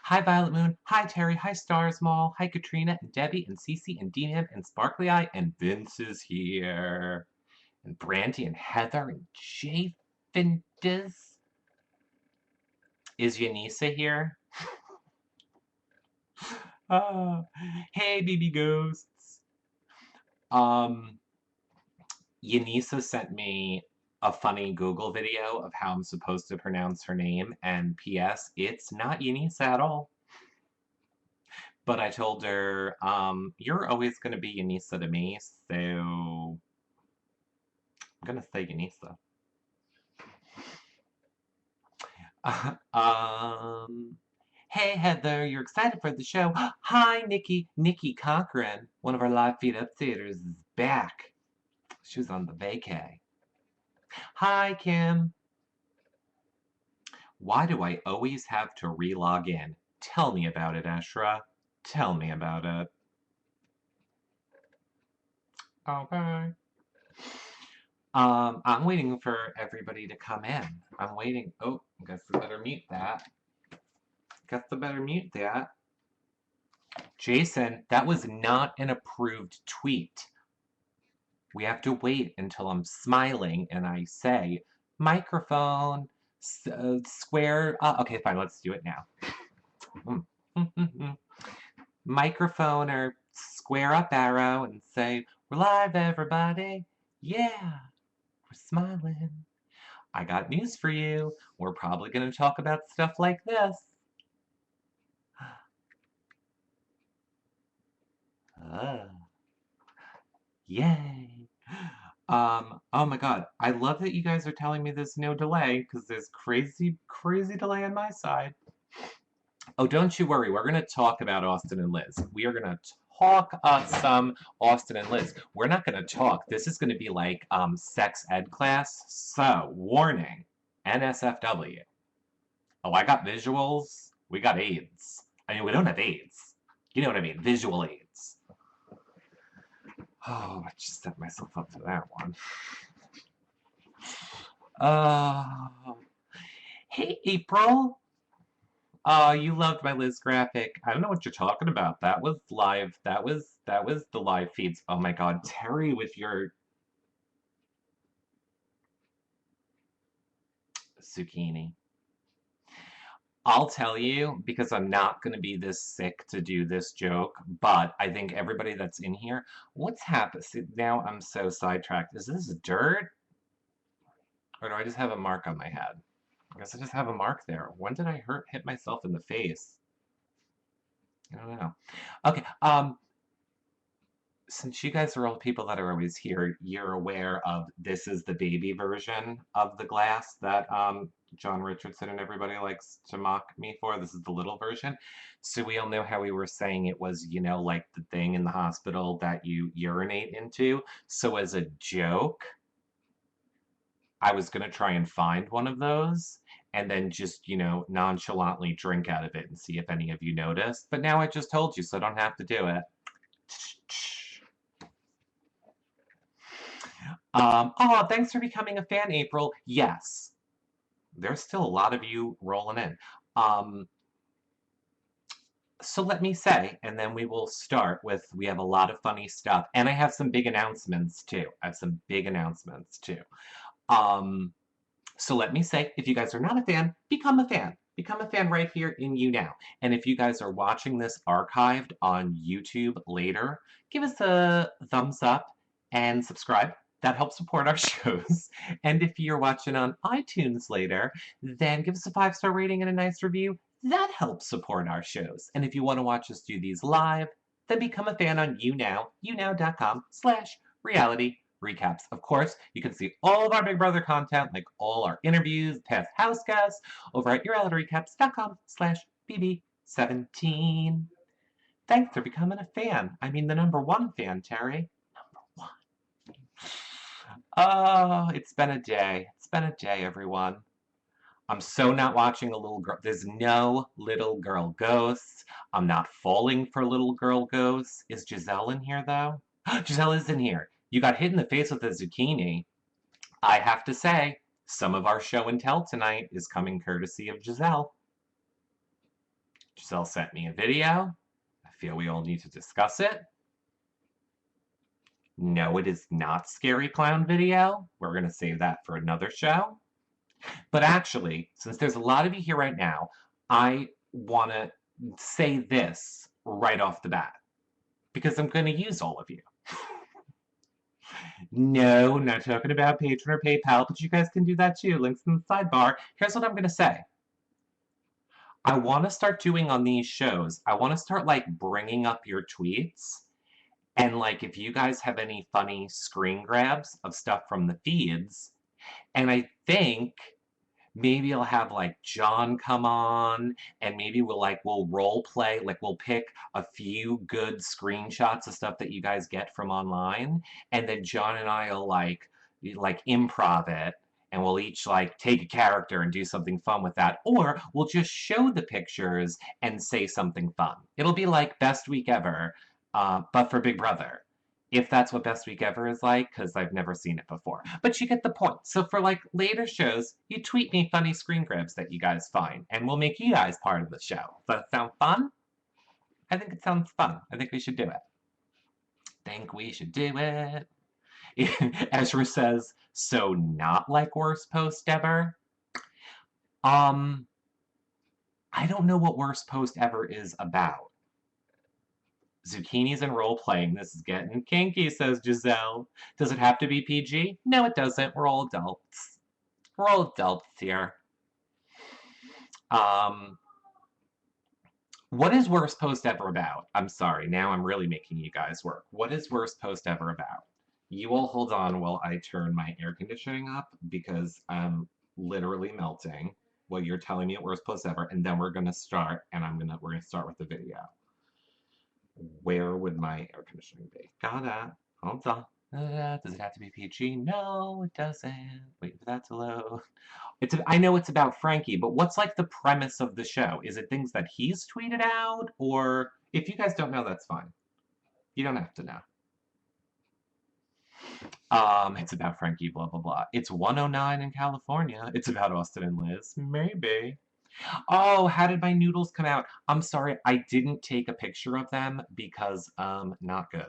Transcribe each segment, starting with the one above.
Hi, Violet Moon. Hi, Terry. Hi, Stars Mall. Hi, Katrina and Debbie and Cece and Dean and Sparkly Eye and Vince is here. And Brandy and Heather and Jay Findes. Is Yanisa here? Oh, hey, baby ghosts. Um, Yanisa sent me a funny Google video of how I'm supposed to pronounce her name, and P.S. It's not Yanisa at all. But I told her, you're always going to be Yanisa to me, so I'm going to say Yanisa. um, hey Heather, you're excited for the show. Hi Nikki. Nikki Cochran, one of our live feed updaters, is back. She was on the vacay. Hi Kim. Why do I always have to re-log in? Tell me about it, Ashra. Tell me about it. Okay. I'm waiting for everybody to come in. I'm waiting. Oh, guess I better mute that. Guess I better mute that. Jason, that was not an approved tweet. We have to wait until I'm smiling and I say, microphone, square. Okay, fine, let's do it now. Microphone or square up arrow and say, we're live, everybody. Yeah, we're smiling. I got news for you. We're probably going to talk about stuff like this. Yay. Oh my god. I love that you guys are telling me there's no delay, because there's crazy delay on my side. Oh, don't you worry. We're going to talk about Austin and Liz. We are going to talk some Austin and Liz. We're not going to talk. This is going to be like sex ed class. So, warning. NSFW. Oh, I got visuals. We got AIDS. I mean, we don't have AIDS. You know what I mean? Visual AIDS. Oh, I just set myself up for that one. Hey, April. You loved my Liz graphic. I don't know what you're talking about. That was live. That was the live feeds. Oh my God, Terry, with your zucchini. I'll tell you, because I'm not going to be this sick to do this joke, but I think everybody that's in here, what's happened? Now I'm so sidetracked. Is this dirt? Or do I just have a mark on my head? I guess I just have a mark there. When did I hit myself in the face? I don't know. Okay, since you guys are all people that are always here, you're aware of this is the baby version of the glass that John Richardson and everybody likes to mock me for. This is the little version. So we all know how we were saying it was, you know, like the thing in the hospital that you urinate into. So as a joke, I was going to try and find one of those and then just, you know, nonchalantly drink out of it and see if any of you noticed. But now I just told you, so I don't have to do it. Oh, thanks for becoming a fan, April. Yes, there's still a lot of you rolling in. So let me say, and then we will start with, we have a lot of funny stuff, and I have some big announcements too. I have some big announcements too. So let me say, if you guys are not a fan, become a fan. Become a fan right here in YouNow. And if you guys are watching this archived on YouTube later, give us a thumbs up and subscribe. That helps support our shows. And if you're watching on iTunes later, then give us a 5-star rating and a nice review. That helps support our shows. And if you want to watch us do these live, then become a fan on YouNow, younow.com/reality recaps. Of course, you can see all of our Big Brother content, like all our interviews, past house guests, over at yourrealityrecaps.com/bb17. Thanks for becoming a fan. I mean, the #1 fan, Terry. #1. Oh, it's been a day. It's been a day, everyone. I'm so not watching a little girl. There's no little girl ghosts. I'm not falling for little girl ghosts. Is Giselle in here, though? Giselle is in here. You got hit in the face with a zucchini. I have to say, some of our show and tell tonight is coming courtesy of Giselle. Giselle sent me a video. I feel we all need to discuss it. No, it is not Scary Clown video. We're going to save that for another show. But actually, since there's a lot of you here right now, I want to say this right off the bat because I'm going to use all of you. No, not talking about Patreon or PayPal, but you guys can do that too. Links in the sidebar. Here's what I'm going to say. I want to start doing on these shows, I want to start like bringing up your tweets. And like if you guys have any funny screen grabs of stuff from the feeds, and I think maybe I'll have like John come on and maybe we'll role play, like we'll pick a few good screenshots of stuff that you guys get from online, and then John and I'll like improv it, and we'll each like take a character and do something fun with that, or we'll just show the pictures and say something fun. It'll be like Best Week Ever, but for Big Brother. If that's what Best Week Ever is like, because I've never seen it before. But you get the point. So for like later shows, you tweet me funny screen grabs that you guys find, and we'll make you guys part of the show. Does that sound fun? I think it sounds fun. I think we should do it. Think we should do it. Ezra says, so not like worst post ever? I don't know what worst post ever is about. Zucchinis and role-playing. This is getting kinky, says Giselle. Does it have to be PG? No, it doesn't. We're all adults. We're all adults here. What is worst post ever about? I'm sorry, now I'm really making you guys work. What is worst post ever about? You all hold on while I turn my air conditioning up because I'm literally melting while you're telling me worst post ever, and then we're gonna start, and we're gonna start with the video. Where would my air conditioning be? Got it. Hold on. Does it have to be PG? No, it doesn't. Wait for that to load. I know it's about Frankie, but what's like the premise of the show? Is it things that he's tweeted out? Or if you guys don't know, that's fine. You don't have to know. It's about Frankie, blah, blah, blah. It's 109 in California. It's about Austin and Liz. Maybe. Oh, how did my noodles come out? I'm sorry, I didn't take a picture of them because, not good.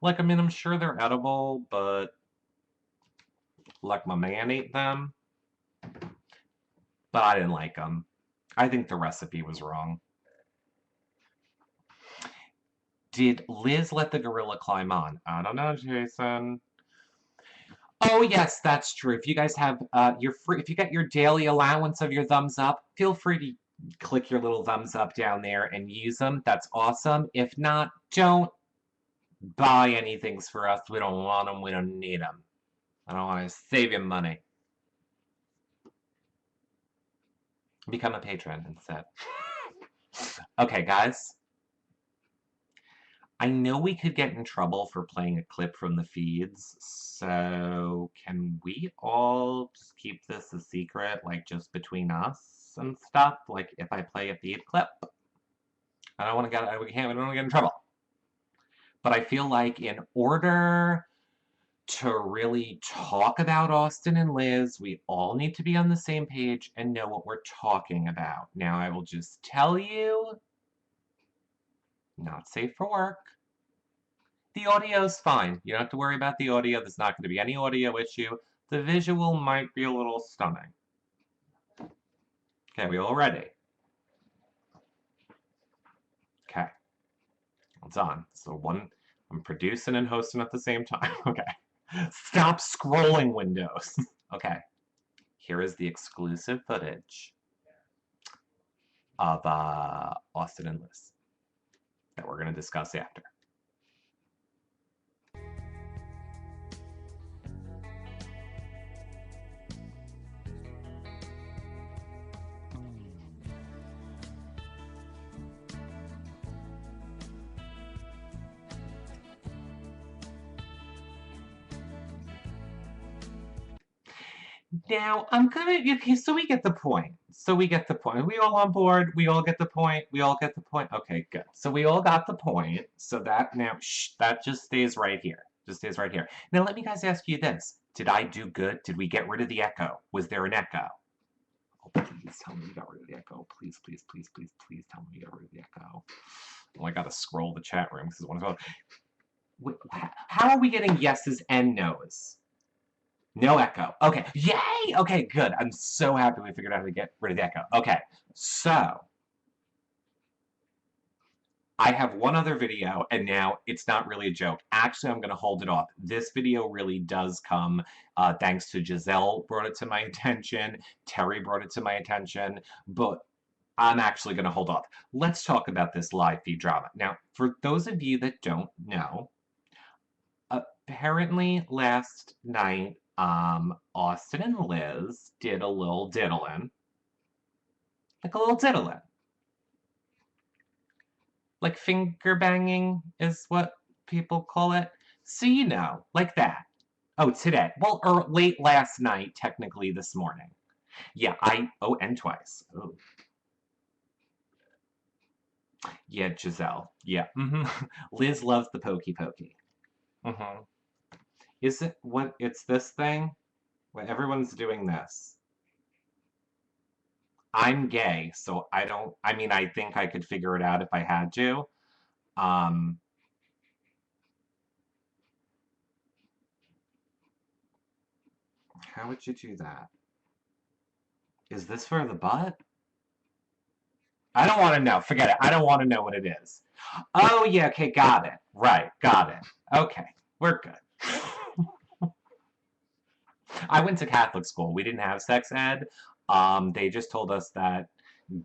Like, I mean, I'm sure they're edible, but, like, my man ate them. But I didn't like them. I think the recipe was wrong. Did Liz let the gorilla climb on? I don't know, Jason. Oh yes, that's true. If you guys have if you get your daily allowance of your thumbs up, feel free to click your little thumbs up down there and use them. That's awesome. If not, don't buy anything for us. We don't want them. We don't need them. I don't want to save you money. Become a patron instead. Okay, guys. I know we could get in trouble for playing a clip from the feeds, so can we all just keep this a secret, like just between us and stuff? Like if I play a feed clip, I don't want to get, we don't want to get in trouble. But I feel like in order to really talk about Austin and Liz, we all need to be on the same page and know what we're talking about. Now I will just tell you, not safe for work. The audio's fine. You don't have to worry about the audio. There's not going to be any audio issue. The visual might be a little stunning. Okay, we all ready? Okay. Hold on. So I'm producing and hosting at the same time. Okay. Stop scrolling windows. Okay. Here is the exclusive footage of Austin and Liz that we're going to discuss after. Now, okay, so we get the point. We all on board? We all get the point? We all get the point? Okay, good. So we all got the point. So that just stays right here. Just stays right here. Now, let me guys ask you this. Did I do good? Did we get rid of the echo? Was there an echo? Oh, please. Please tell me you got rid of the echo. Please, please, please, please, please tell me you got rid of the echo. Oh, I gotta scroll the chat room because one of those. How are we getting yeses and nos? No echo. Okay. Yay! Okay, good. I'm so happy we figured out how to get rid of the echo. Okay, so I have one other video, and now it's not really a joke. Actually, I'm going to hold it off. This video really does come thanks to Giselle brought it to my attention, Terry brought it to my attention, but I'm actually going to hold off. Let's talk about this live feed drama. Now, for those of you that don't know, apparently last night, Austin and Liz did a little diddling. Like a little diddling. Like finger banging is what people call it. So you know, like that. Oh, today. Well, or late last night, technically this morning. Yeah, and twice. Oh. Yeah, Giselle. Yeah. Liz loves the pokey pokey. Is it what? It's this thing? Well, everyone's doing this. I'm gay, so I don't. I mean, I think I could figure it out if I had to. How would you do that? Is this for the butt? I don't want to know. Forget it. I don't want to know what it is. Oh, yeah. Okay. Got it. Right. Got it. Okay. We're good. I went to Catholic school. We didn't have sex ed. They just told us that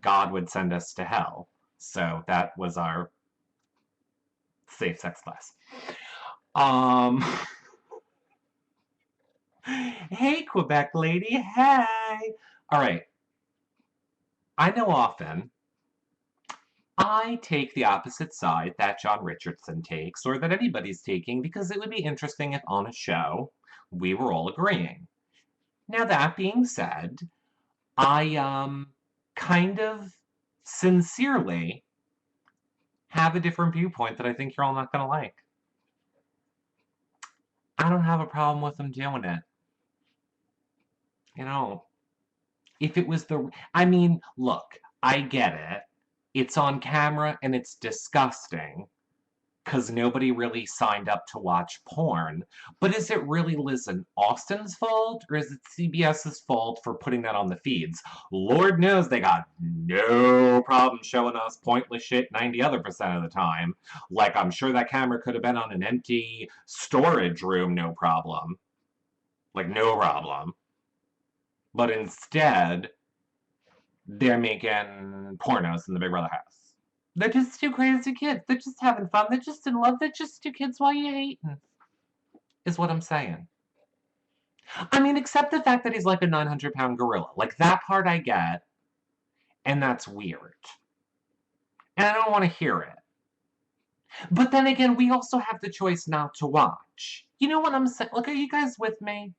God would send us to hell. So that was our safe sex class. Hey, Quebec lady. Hey. All right. I know often I take the opposite side that John Richardson takes, or that anybody's taking, because it would be interesting if on a show we were all agreeing. Now, that being said, I kind of sincerely have a different viewpoint that I think you're all not going to like. I don't have a problem with them doing it. You know, if it was I mean, look, I get it. It's on camera and it's disgusting because nobody really signed up to watch porn. But is it really Liz and Austin's fault, or is it CBS's fault for putting that on the feeds? Lord knows they got no problem showing us pointless shit 90 other percent of the time. Like, I'm sure that camera could have been on an empty storage room, no problem. Like, no problem. But instead, they're making pornos in the Big Brother house. They're just two crazy kids. They're just having fun. They're just in love. They're just two kids while you're hating. Is what I'm saying. I mean, except the fact that he's like a 900-pound gorilla. Like, that part I get. And that's weird. And I don't want to hear it. But then again, we also have the choice not to watch. You know what I'm saying? Look, are you guys with me?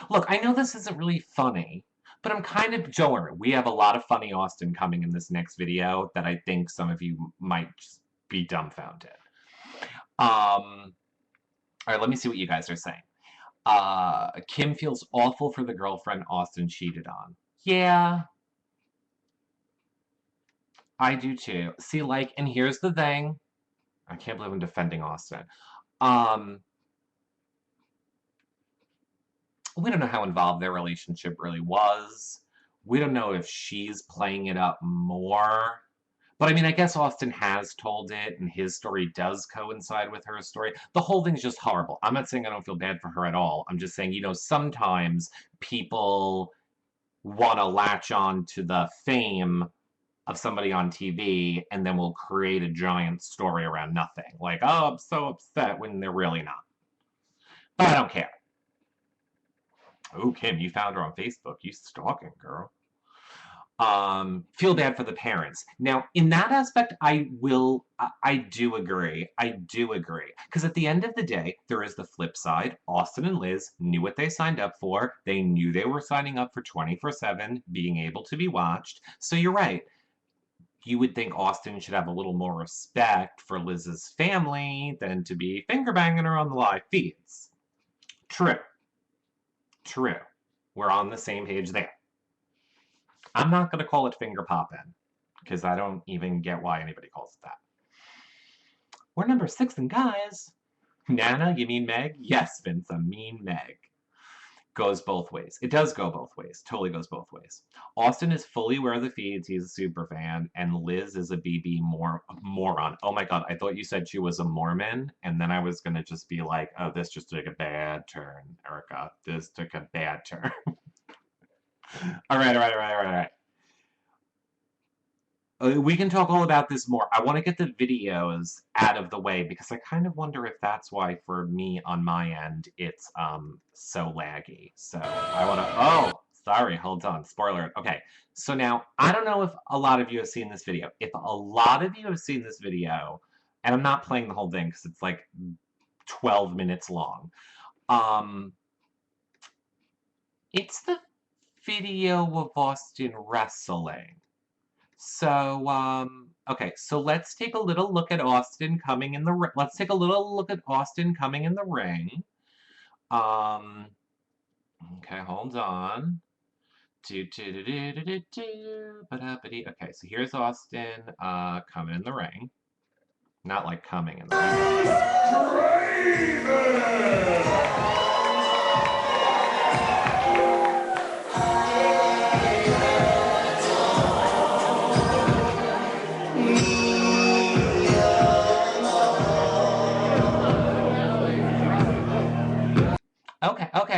Look, I know this isn't really funny, but I'm kind of, don't worry, we have a lot of funny Austin coming in this next video that I think some of you might just be dumbfounded. All right, let me see what you guys are saying. Kim feels awful for the girlfriend Austin cheated on. Yeah. I do too. See, like, and here's the thing. I can't believe I'm defending Austin. We don't know how involved their relationship really was. We don't know if she's playing it up more. But I mean, I guess Austin has told it, and his story does coincide with her story. The whole thing's just horrible. I'm not saying I don't feel bad for her at all. I'm just saying, you know, sometimes people want to latch on to the fame of somebody on TV, and then will create a giant story around nothing. Like, oh, I'm so upset, when they're really not. But I don't care. Oh, Kim, you found her on Facebook. You stalking, girl. Feel bad for the parents. Now, in that aspect, I do agree. I do agree. Because at the end of the day, there is the flip side. Austin and Liz knew what they signed up for. They knew they were signing up for 24/7, being able to be watched. So you're right. You would think Austin should have a little more respect for Liz's family than to be finger banging her on the live feeds. True. True. We're on the same page there. I'm not going to call it finger poppin', because I don't even get why anybody calls it that. We're number 6 and guys. Nana, you mean Meg? Yes, Vince, I mean Meg. Goes both ways. It does go both ways. Totally goes both ways. Austin is fully aware of the feeds. He's a super fan. And Liz is a BB moron. Oh my god, I thought you said she was a Mormon. And then I was going to just be like, oh, this just took a bad turn, Erica. This took a bad turn. All right. We can talk all about this more. I want to get the videos out of the way because I kind of wonder if that's why for me on my end it's so laggy. So I want to, oh, sorry, hold on, spoiler. Okay, so now I don't know if a lot of you have seen this video. If a lot of you have seen this video, and I'm not playing the whole thing because it's like 12 minutes long. It's the video of Austin wrestling. So, okay, so let's take a little look at Austin coming in the let's take a little look at Austin coming in the ring. Okay, hold on. Okay, so here's Austin coming in the ring. Not like coming in the ring.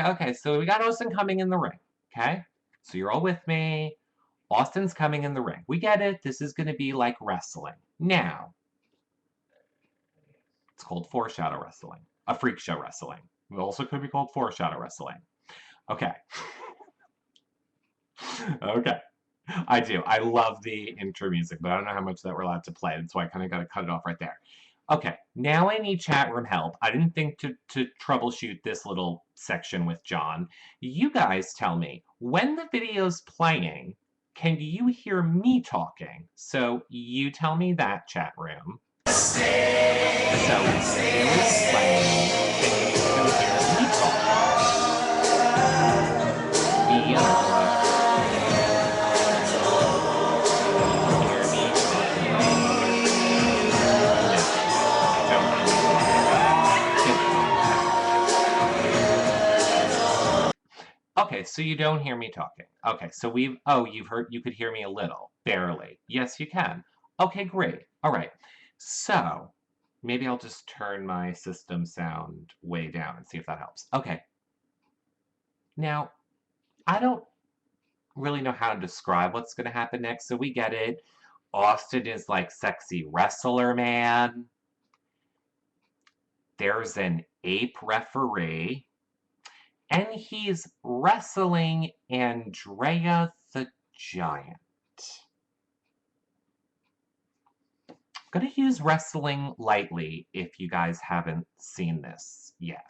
Okay, so we got Austin coming in the ring, okay? So you're all with me. Austin's coming in the ring. We get it. This is going to be like wrestling. Now, it's called foreshadow wrestling. A freak show wrestling. It also could be called foreshadow wrestling. Okay. Okay. I do. I love the intro music, but I don't know how much that we're allowed to play. That's why I kind of got to cut it off right there. Okay, now I need chat room help. I didn't think to troubleshoot this little section with John. You guys tell me, when the video's playing, can you hear me talking? So you tell me that, chat room. So when the video is playing, can you hear me talking? Okay, so you don't hear me talking. Okay, so you could hear me a little, barely. Yes, you can. Okay, great. All right. So maybe I'll just turn my system sound way down and see if that helps. Okay. Now, I don't really know how to describe what's going to happen next, so we get it. Austin is like sexy wrestler man. There's an ape referee. And he's wrestling Andrea the Giant. I'm going to use wrestling lightly if you guys haven't seen this yet.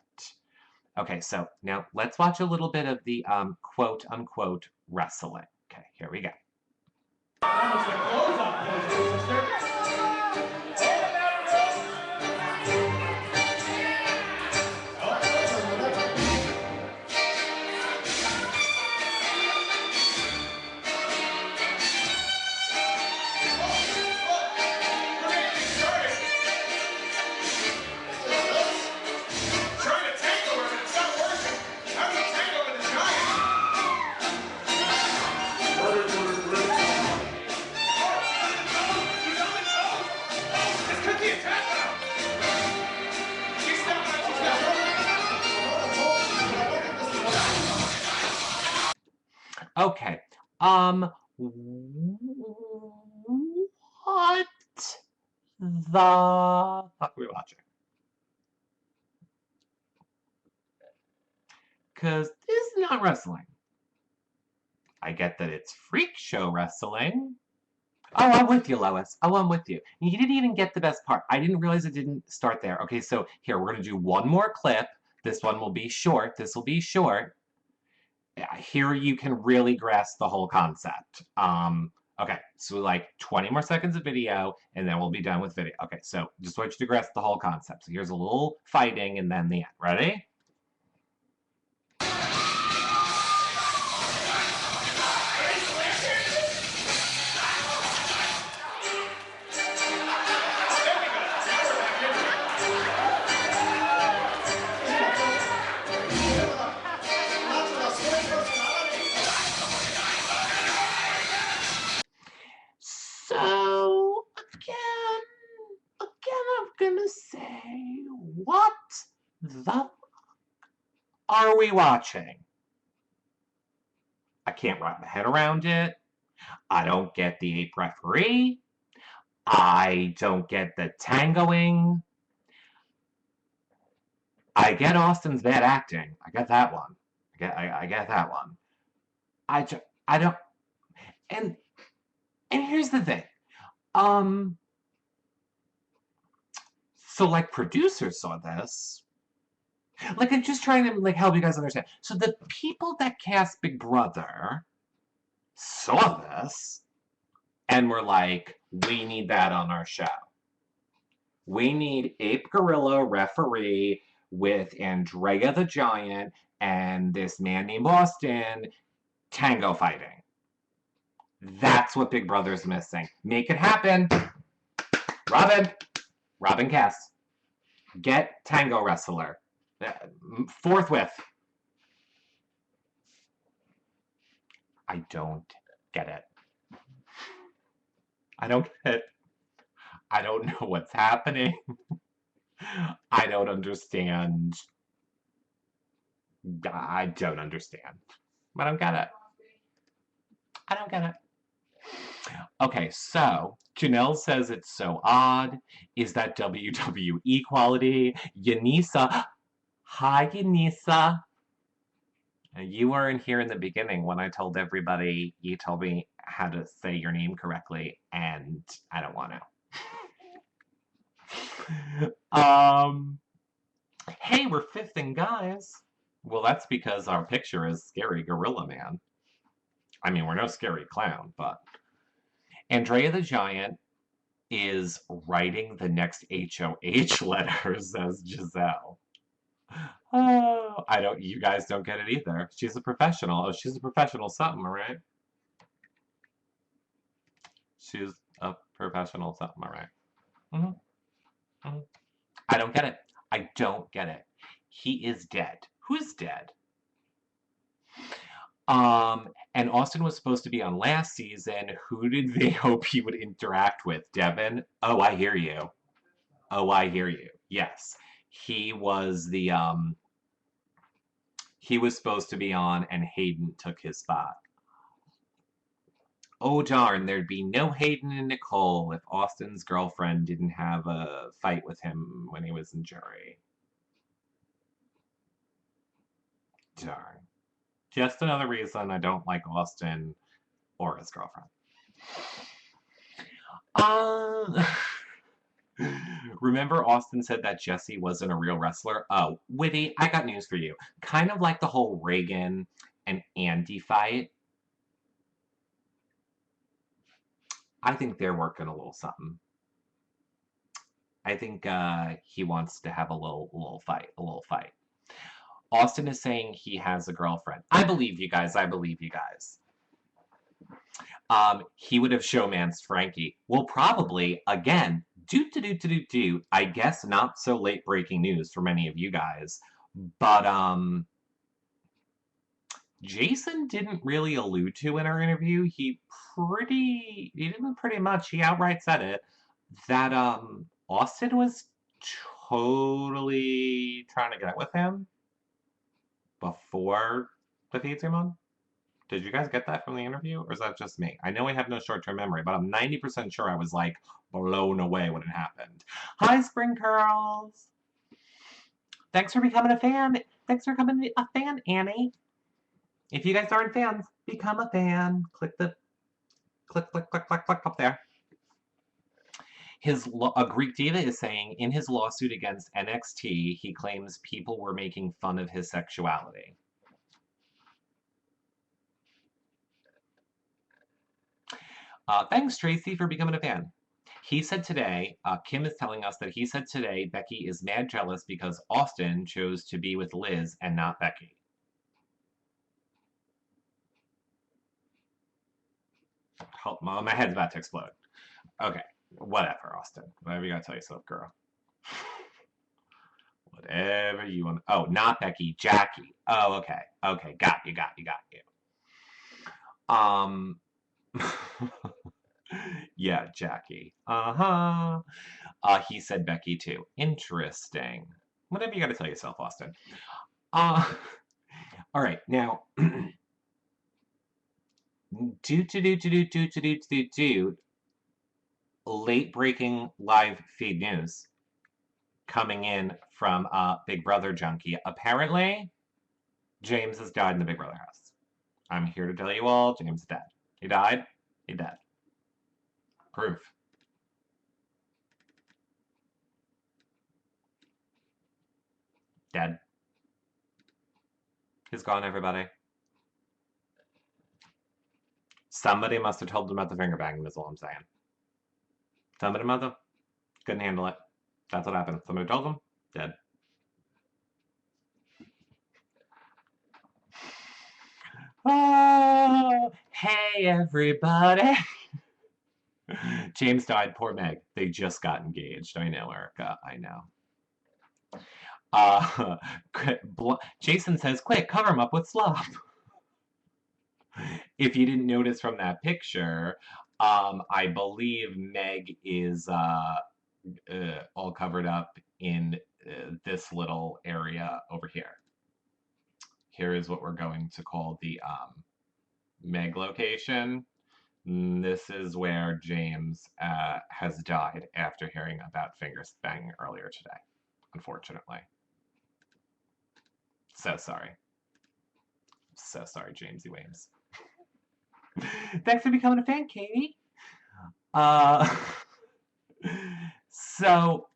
Okay, so now let's watch a little bit of the quote-unquote wrestling. Okay, here we go. Okay, what the fuck are we watching? Because this is not wrestling. I get that it's freak show wrestling. Oh, I'm with you, Lois. Oh, I'm with you. You didn't even get the best part. I didn't realize it didn't start there. Okay, so here, we're going to do one more clip. This one will be short. This will be short. Here you can really grasp the whole concept. Okay, so like 20 more seconds of video, and then we'll be done with video. Okay, so just want you to grasp the whole concept. So here's a little fighting, and then the end. Ready? gonna say, what the are we watching? I can't wrap my head around it. I don't get the ape referee. I don't get the tangoing. I get Austin's bad acting. I get that one. I get that one. I don't. And here's the thing. So like producers saw this. Like I'm just trying to like help you guys understand. So the people that cast Big Brother saw this and were like, we need that on our show. We need Ape Gorilla referee with Andrea the Giant and this man named Austin tango fighting. That's what Big Brother's missing. Make it happen. Robin Cass. Get tango wrestler. Forthwith. I don't get it. I don't get it. I don't know what's happening. I don't understand. I don't understand. I don't get it. I don't get it. Okay, so Janelle says it's so odd. Is that WWE quality? Yanisa. Hi, Yanisa. You weren't here in the beginning when I told everybody, you told me how to say your name correctly, and I don't want to. Hey, we're fifthing, guys. Well, that's because our picture is Scary Gorilla Man. I mean, we're no scary clown, but Andrea the Giant is writing the next HOH letter, says Giselle. Oh, you guys don't get it either. She's a professional. Oh, she's a professional something, right? She's a professional something, right? Mm-hmm. Mm-hmm. I don't get it. I don't get it. He is dead. Who's dead? And Austin was supposed to be on last season. Who did they hope he would interact with? Devin? Oh, I hear you. Oh, I hear you. Yes. He was he was supposed to be on and Hayden took his spot. Oh darn, there'd be no Hayden and Nicole if Austin's girlfriend didn't have a fight with him when he was in jury. Darn. Just another reason I don't like Austin or his girlfriend. Remember Austin said that Jesse wasn't a real wrestler? Oh, Witty, I got news for you. Kind of like the whole Reagan and Andy fight. I think they're working a little something. I think he wants to have a little fight. Austin is saying he has a girlfriend. I believe you guys. He would have showmanced Frankie. Well, probably, again, I guess not so late breaking news for many of you guys, but Jason didn't really allude to in our interview. He didn't pretty much, he outright said it, that Austin was totally trying to get with him before the feed came on. Did you guys get that from the interview, or is that just me? I know I have no short-term memory, but I'm 90% sure I was, like, blown away when it happened. Hi, Spring Curls! Thanks for becoming a fan. Thanks for becoming a fan, Annie. If you guys aren't fans, become a fan. Click up there. A Greek diva is saying, in his lawsuit against NXT, he claims people were making fun of his sexuality. Thanks, Tracy, for becoming a fan. He said today, Kim is telling us that he said today Becky is mad jealous because Austin chose to be with Liz and not Becky. My head's about to explode. Okay, whatever, Austin. Whatever you gotta tell yourself, girl. Whatever you want. Oh, not Becky, Jackie. Oh, okay. Okay, got you. Yeah, Jackie. He said Becky too. Interesting. Whatever you gotta tell yourself, Austin. Uh, all right, now, late breaking live feed news coming in from Big Brother Junkie. Apparently, James has died in the Big Brother house. I'm here to tell you all, James is dead. He died. He dead. Proof. Dead. He's gone, everybody. Somebody must have told him about the finger banging, is all I'm saying. Somebody must have. Couldn't handle it. That's what happened. Somebody told him. Dead. Oh, hey, everybody. James died. Poor Meg. They just got engaged. I know, Erica. I know. Jason says, quick, cover him up with slop. If you didn't notice from that picture, I believe Meg is all covered up in this little area over here. Here is what we're going to call the Meg location. This is where James has died after hearing about fingers banging earlier today, unfortunately. So sorry. So sorry, Jamesy Wames. Thanks for becoming a fan, Katie. So,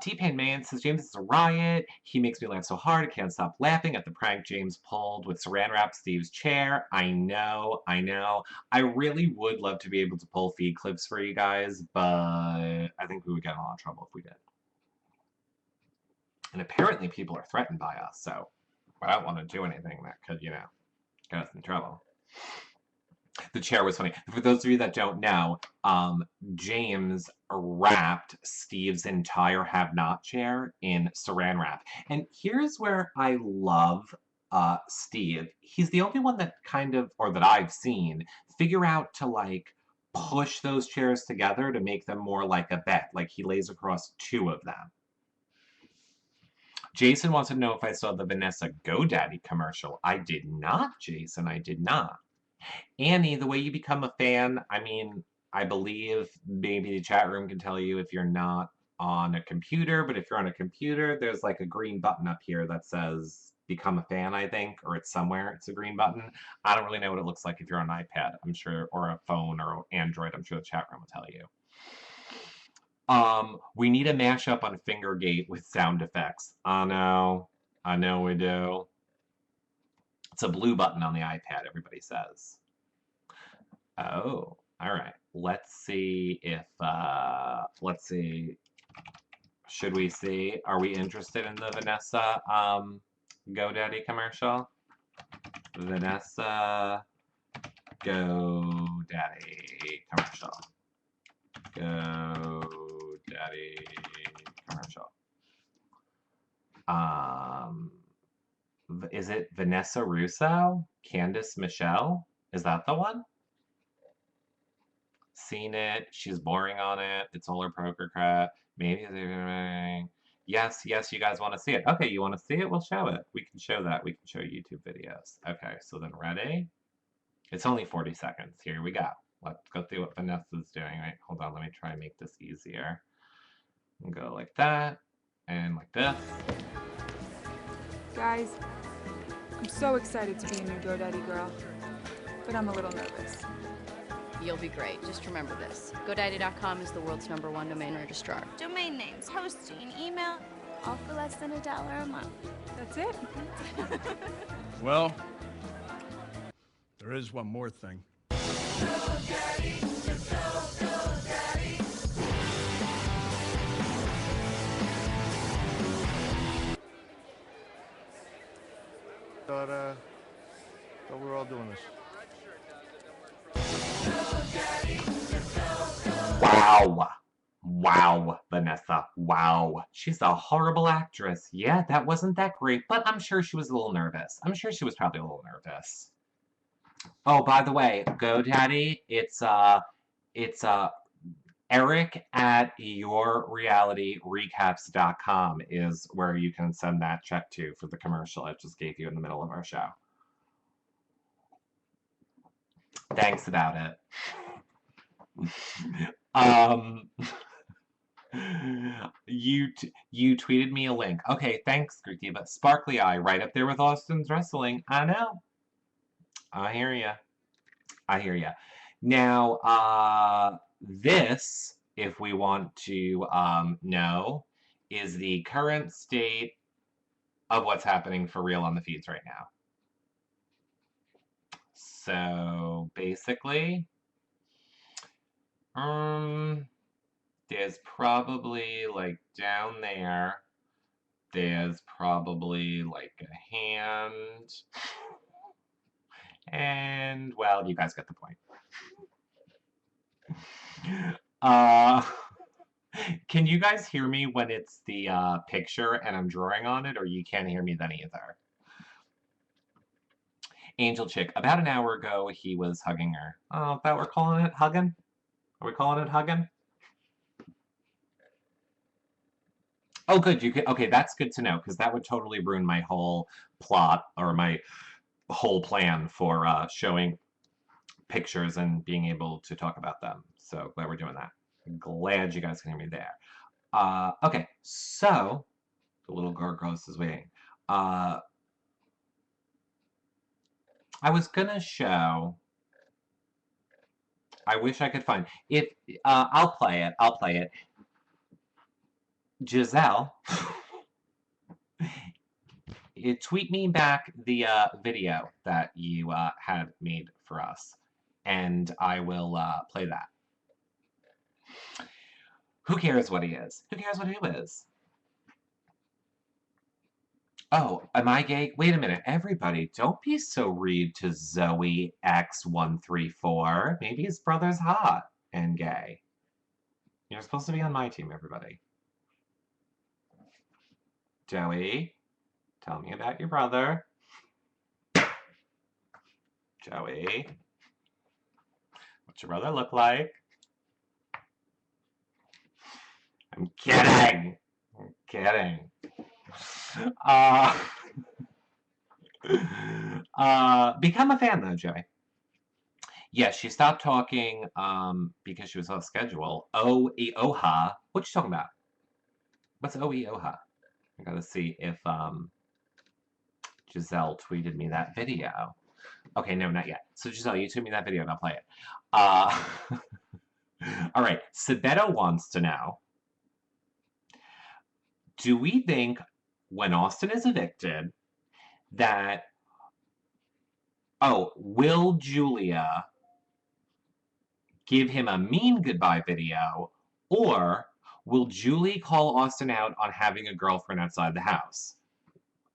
T-Pain Man says, James is a riot. He makes me laugh so hard, I can't stop laughing at the prank James pulled with saran wrap Steve's chair. I know. I really would love to be able to pull feed clips for you guys, but I think we would get in a lot of trouble if we did. And apparently people are threatened by us, so I don't want to do anything that could, get us in trouble. The chair was funny. For those of you that don't know, James wrapped Steve's entire have-not chair in saran wrap. And here's where I love Steve. He's the only one that that I've seen, figure out to, push those chairs together to make them more like a bed. Like, he lays across two of them. Jason wants to know if I saw the Vanessa GoDaddy commercial. I did not, Jason. I did not. Annie, the way you become a fan, I believe maybe the chat room can tell you if you're not on a computer, but if you're on a computer, there's a green button up here that says become a fan, I think, or it's somewhere. It's a green button. I don't really know what it looks like if you're on an iPad, I'm sure, or a phone or Android. I'm sure the chat room will tell you. We need a mashup on Fingergate with sound effects. I know we do. It's a blue button on the iPad, everybody says. Oh, all right. Let's see if, should we see, are we interested in the Vanessa GoDaddy commercial? Vanessa GoDaddy commercial. GoDaddy commercial. Is it Vanessa Russo? Candice Michelle? Is that the one? Seen it. She's boring on it. It's all her poker crap. Maybe. Yes, you guys want to see it. Okay, you want to see it? We'll show it. We can show that. We can show YouTube videos. Okay, so then ready? It's only 40 seconds. Here we go. Let's go through what Vanessa's doing. Right, hold on. Let me try and make this easier. And go like that. And like this. Guys, I'm so excited to be a new GoDaddy girl, but I'm a little nervous. You'll be great. Just remember this. GoDaddy.com is the world's #1 domain registrar. Domain names, hosting, email, all for less than $1 a month. That's it? Well, there is one more thing. GoDaddy, let's go, GoDaddy. Thought we were all doing this. Wow, Vanessa. Wow. She's a horrible actress. Yeah, that wasn't that great, but I'm sure she was a little nervous. I'm sure she was probably a little nervous. Oh, by the way, GoDaddy, it's Eric at yourrealityrecaps.com is where you can send that check to for the commercial I just gave you in the middle of our show. Thanks about it. You tweeted me a link. Okay, thanks, Greeky, but Sparkly Eye, right up there with Austin's wrestling. I know. I hear ya. I hear ya. Now, this, if we want to know, is the current state of what's happening for real on the feeds right now. So basically, there's probably like down there's probably like a hand. And, well, you guys get the point. Can you guys hear me when it's the picture and I'm drawing on it, or you can't hear me then either? Angel Chick, about an hour ago, he was hugging her. Oh, that we're calling it hugging? Are we calling it hugging? Oh, good. Okay, that's good to know, because that would totally ruin my whole plot or my whole plan for showing pictures and being able to talk about them. So glad we're doing that. I'm glad you guys can hear me there. Okay, so the little girl ghost is waiting. I was gonna show. I wish I could find if I'll play it. I'll play it. Giselle, tweet me back the video that you had made for us, and I will play that. Who cares what he is? Who cares what he is? Oh, am I gay? Wait a minute, everybody, don't be so rude to Zoe X134. Maybe his brother's hot and gay. You're supposed to be on my team, everybody. Joey, tell me about your brother. Joey, what's your brother look like? I'm kidding. I'm kidding. Become a fan though, Joey. Yeah, she stopped talking because she was off schedule. Oha. What you talking about? What's Oha? I gotta see if Giselle tweeted me that video. Okay, no, not yet. So Giselle, you tweet me that video and I'll play it. All right, Sabeto wants to know, do we think when Austin is evicted that, will Julia give him a mean goodbye video, or will Julie call Austin out on having a girlfriend outside the house?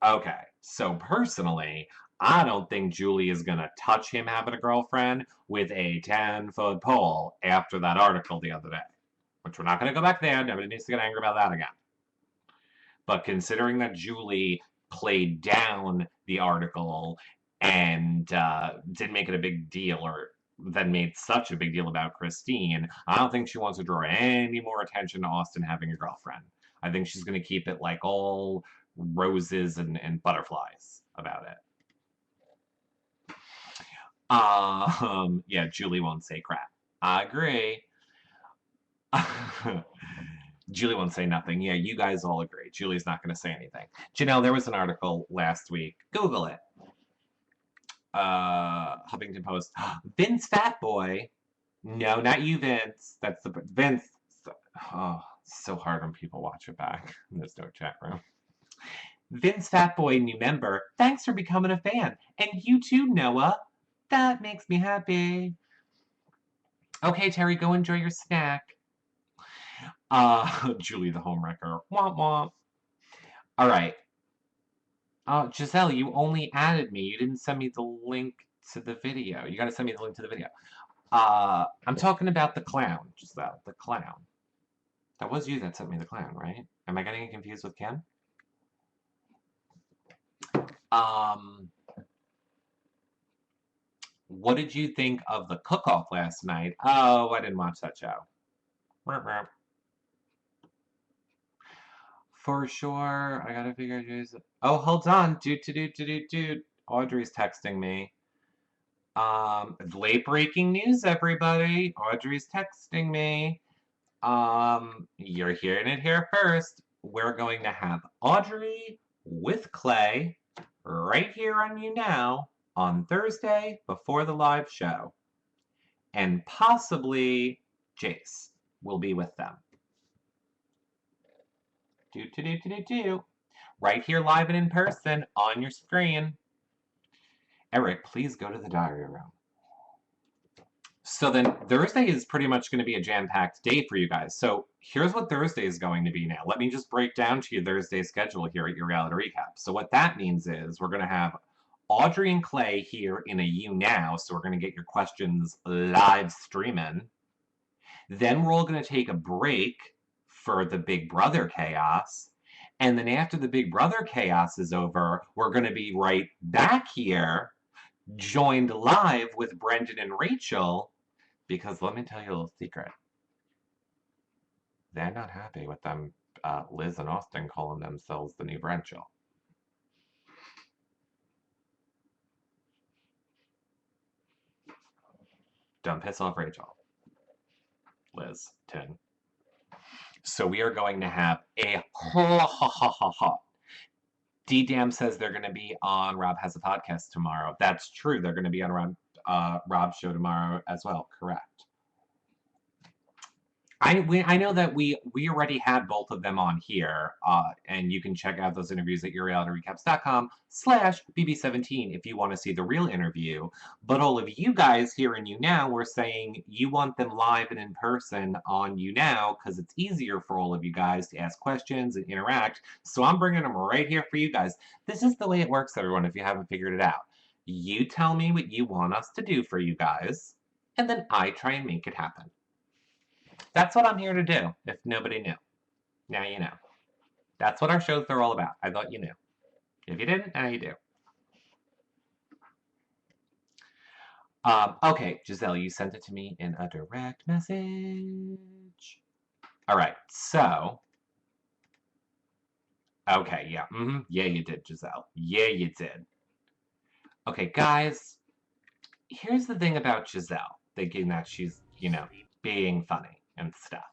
Okay, so personally, I don't think Julie is going to touch him having a girlfriend with a 10-foot pole after that article the other day. Which we're not going to go back there. Nobody needs to get angry about that again. But considering that Julie played down the article and didn't make it a big deal, or then made such a big deal about Christine, I don't think she wants to draw any more attention to Austin having a girlfriend. I think she's going to keep it like all roses and butterflies about it. Yeah, Julie won't say crap. I agree. Julie won't say nothing. Yeah, you guys all agree. Julie's not going to say anything. Janelle, there was an article last week. Google it. Huffington Post. Vince Fat Boy. No, not you, Vince. That's the Vince. Oh, so hard when people watch it back. There's no chat room. Vince Fat Boy, new member. Thanks for becoming a fan. And you too, Noah. That makes me happy. Okay, Terry, go enjoy your snack. Julie the homewrecker. Womp womp. All right. Giselle, you only added me. You didn't send me the link to the video. You gotta send me the link to the video. I'm talking about the clown, Giselle. The clown. That was you that sent me the clown, right? Am I getting it confused with Kim? What did you think of the cook-off last night? Oh, I didn't watch that show. For sure. I gotta figure out. Oh, hold on. Dude. Audrey's texting me. Late breaking news, everybody. Audrey's texting me. You're hearing it here first. We're going to have Audrey with Clay right here on YouNow on Thursday before the live show. And possibly Jace will be with them. Right here live and in person on your screen. Eric, please go to the diary room. So then Thursday is pretty much going to be a jam-packed day for you guys. So here's what Thursday is going to be now. Let me just break down to you Thursday's schedule here at your reality recap. So what that means is we're going to have Audrey and Clay here in a YouNow. So we're going to get your questions live streaming. Then we're all going to take a break for the Big Brother chaos. And then after the Big Brother chaos is over, we're going to be right back here, joined live with Brendan and Rachel, because let me tell you a little secret. They're not happy with them, Liz and Austin calling themselves the new Rachel. Don't piss off Rachel. Liz, Tin. So we are going to have a D-Dam says they're going to be on Rob Has a Podcast tomorrow. That's true. They're going to be on Rob's show tomorrow as well. Correct. I know that we already had both of them on here, and you can check out those interviews at yourrealityrecaps.com/bb17 if you want to see the real interview. But all of you guys here in YouNow were saying you want them live and in person on YouNow because it's easier for all of you guys to ask questions and interact. So I'm bringing them right here for you guys. This is the way it works, everyone, if you haven't figured it out. You tell me what you want us to do for you guys, and then I try and make it happen. That's what I'm here to do, if nobody knew. Now you know. That's what our shows are all about. I thought you knew. If you didn't, now you do. Okay, Giselle, you sent it to me in a direct message. All right, so. Okay, yeah. Yeah, you did, Giselle. Yeah, you did. Okay, guys, here's the thing about Giselle, thinking that she's, being funny and stuff.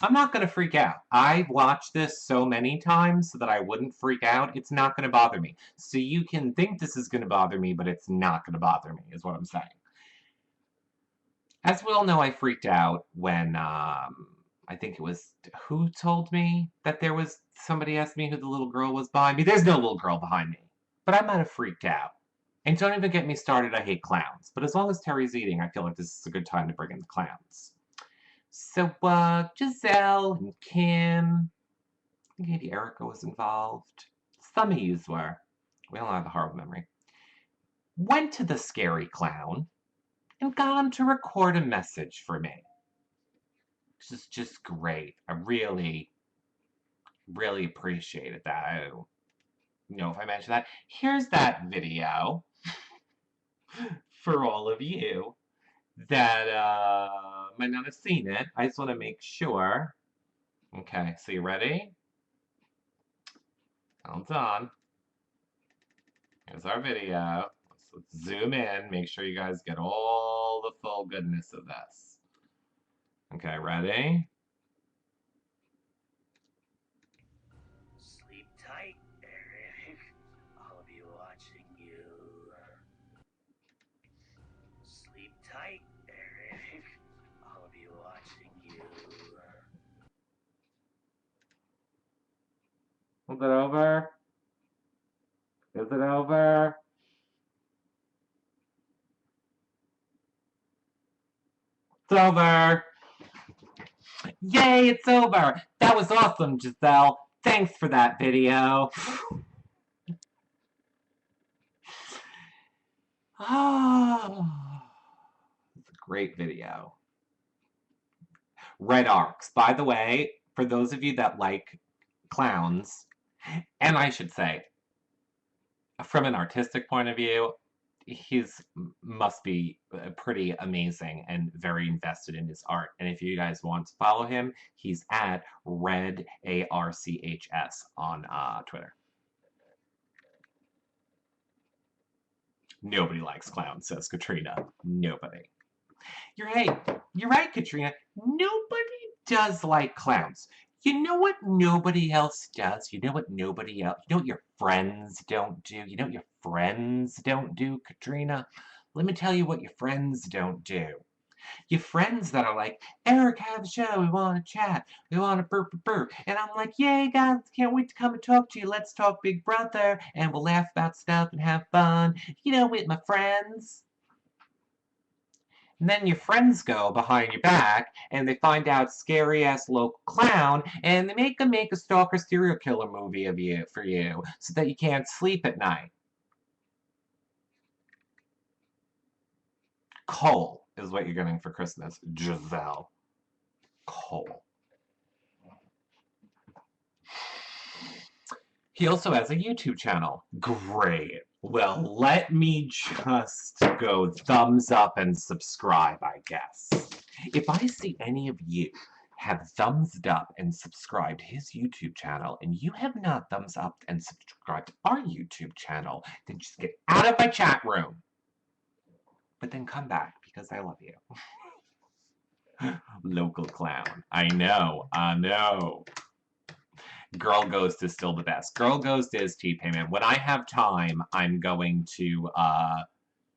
I'm not going to freak out. I watched this so many times so that I wouldn't freak out. It's not going to bother me. So you can think this is going to bother me, but it's not going to bother me, is what I'm saying. As we all know, I freaked out when, I think it was, who told me that there was, somebody asked me who the little girl was behind me. There's no little girl behind me. But I might have freaked out. And don't even get me started, I hate clowns. But as long as Terry's eating, I feel like this is a good time to bring in the clowns. So, Giselle and Kim, I think maybe Erica was involved. Some of yous were. We all have a horrible memory. Went to the scary clown and got him to record a message for me. This is just great. I really, really appreciated that. I don't know if I mentioned that. Here's that video for all of you that might not have seen it. I just want to make sure. Okay, so you ready? Hold on. Here's our video. Let's zoom in, make sure you guys get all the full goodness of this. Okay, ready? Sleep tight, Eric. I'll be watching you. Sleep tight, Eric. I'll be watching you. Is it over? Is it over? It's over! Yay, it's over! That was awesome, Giselle. Thanks for that video. Oh, it's a great video. Red arcs. By the way, for those of you that like clowns, and I should say, from an artistic point of view, he's must be pretty amazing and very invested in his art. And if you guys want to follow him, he's at Red ARCHS on Twitter. Nobody likes clowns, says Katrina. Nobody. You're right, Katrina. Nobody does like clowns. You know what nobody else does? You know what nobody else, you know what your friends don't do? You know what your friends don't do, Katrina? Let me tell you what your friends don't do. Your friends that are like, Eric, have a show, we want to chat, we want to burp, burp, burp. And I'm like, yay, guys, can't wait to come and talk to you. Let's talk Big Brother, and we'll laugh about stuff and have fun, you know, with my friends. And then your friends go behind your back and they find out scary-ass local clown and they make a stalker serial killer movie of you for you so that you can't sleep at night. Cole is what you're getting for Christmas. Giselle. Cole. He also has a YouTube channel. Great. Well, let me just go thumbs up and subscribe, I guess. If I see any of you have thumbs up and subscribed his YouTube channel, and you have not thumbs up and subscribed our YouTube channel, then just get out of my chat room. But then come back, because I love you. Local clown. I know. Girl Ghost is still the best. Girl Ghost is T-Payment. When I have time, I'm going to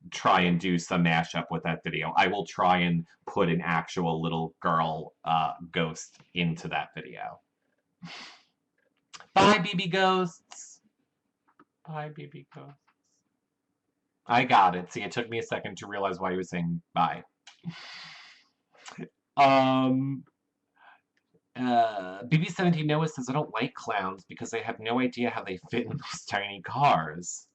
try and do some mashup with that video. I will try and put an actual little girl ghost into that video. Bye, BB Ghosts. Bye, BB Ghosts. I got it. See, it took me a second to realize why he was saying bye. BB17 Noah says, I don't like clowns because I have no idea how they fit in those tiny cars.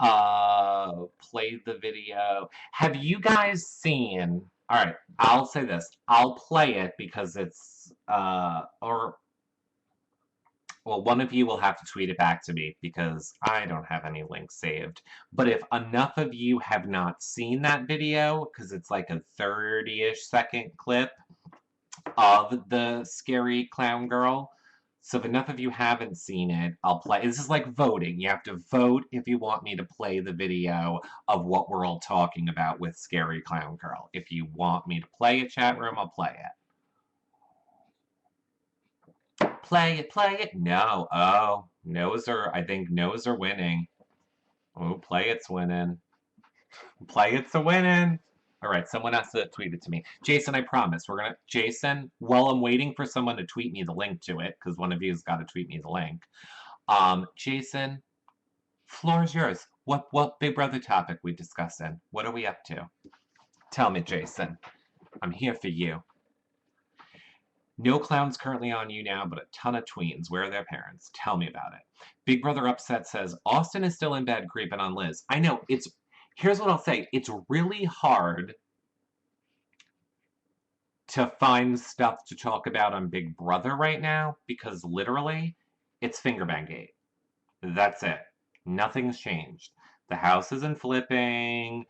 Play the video. Have you guys seen... Alright, I'll say this. I'll play it because it's, well, one of you will have to tweet it back to me because I don't have any links saved. But if enough of you have not seen that video, because it's like a 30-ish second clip of the scary clown girl, so if enough of you haven't seen it, I'll play. This is like voting. You have to vote if you want me to play the video of what we're all talking about with Scary Clown Girl. If you want me to play it, chat room, I'll play it. Play it. No. Oh, I think no's are winning. Oh, play it's winning. Play it's a winning. All right, someone has to tweet it to me. Jason, I promise. Jason, while I'm waiting for someone to tweet me the link to it, because one of you has got to tweet me the link. Jason, floor is yours. What Big Brother topic we discussing? What are we up to? Tell me, Jason. I'm here for you. No clowns currently on YouNow, but a ton of tweens. Where are their parents? Tell me about it. Big Brother Upset says, Austin is still in bed creeping on Liz. I know, here's what I'll say. It's really hard to find stuff to talk about on Big Brother right now because literally, it's Fingerbang-gate. That's it. Nothing's changed. The house isn't flipping.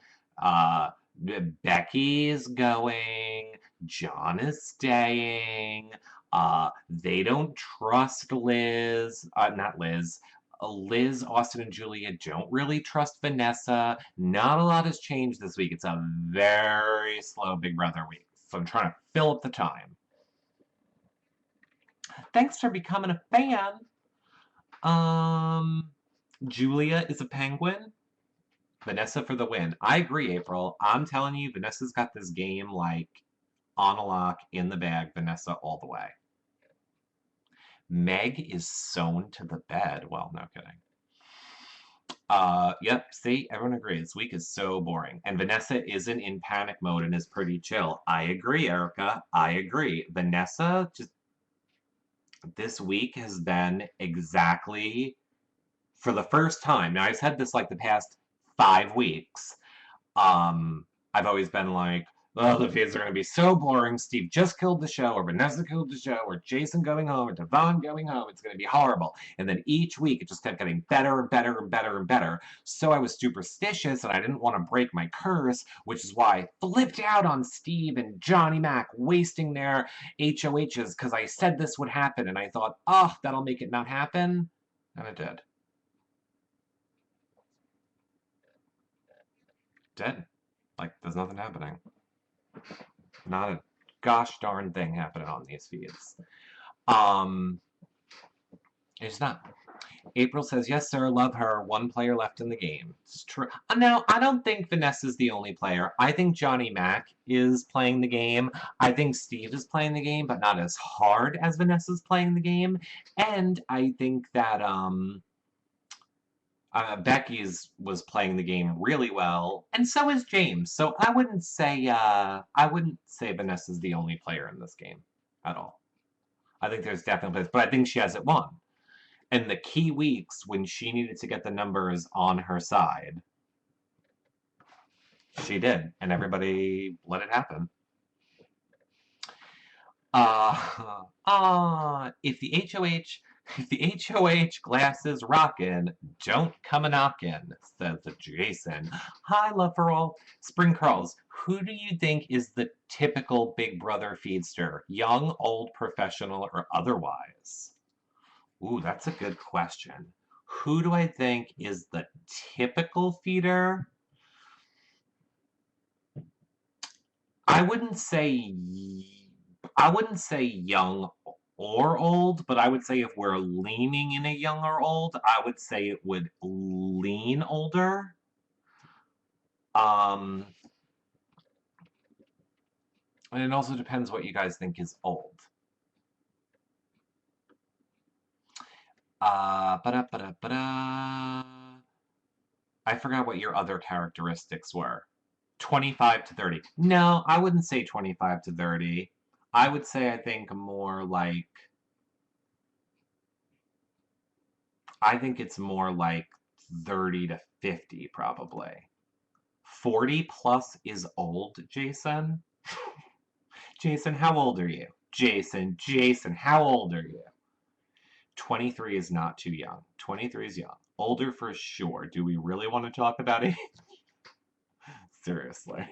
Becky's going. John is staying. They don't trust Liz. Not Liz. Liz, Austin, and Julia don't really trust Vanessa. Not a lot has changed this week. It's a very slow Big Brother week. So I'm trying to fill up the time. Thanks for becoming a fan. Julia is a penguin. Vanessa for the win. I agree, April. I'm telling you, Vanessa's got this game, like, on a lock, in the bag. Vanessa all the way. Meg is sewn to the bed. Well, no kidding. Yep, see? Everyone agrees. This week is so boring. And Vanessa isn't in panic mode and is pretty chill. I agree, Erica. I agree. Vanessa, just... This week has been exactly... For the first time. Now, I've said this, like, the past 5 weeks. I've always been like, Oh, the feeds are going to be so boring. Steve just killed the show, or Vanessa killed the show, or Jason going home, or Devon going home. It's going to be horrible. And then each week it just kept getting better and better and better and better. So I was superstitious and I didn't want to break my curse, which is why I flipped out on Steve and Johnny Mac wasting their HOHs because I said this would happen. And I thought, oh, that'll make it not happen. And it did. Dead. Like, there's nothing happening. Not a gosh darn thing happening on these feeds. It's not. April says, yes, sir, love her. One player left in the game. It's true. No, I don't think Vanessa's the only player. I think Johnny Mac is playing the game. I think Steve is playing the game, but not as hard as Vanessa's playing the game. And I think that, Becky's was playing the game really well, and so is James. So I wouldn't say Vanessa's the only player in this game at all. I think there's definitely players, but I think she has it won. And the key weeks when she needed to get the numbers on her side, she did, and everybody let it happen. If the HOH glasses rockin', don't come a knockin', says Jason. Hi, love for all. Spring Curls, who do you think is the typical Big Brother feedster? Young, old, professional, or otherwise? Ooh, that's a good question. Who do I think is the typical feeder? I wouldn't say young or old, but I would say if we're leaning in a young or old, I would say it would lean older. And it also depends what you guys think is old. I forgot what your other characteristics were. 25 to 30. No, I wouldn't say 25 to 30. I would say I think more like... I think it's more like 30 to 50, probably. 40 plus is old, Jason? Jason, how old are you? Jason, how old are you? 23 is not too young. 23 is young. Older for sure. Do we really want to talk about it? Seriously.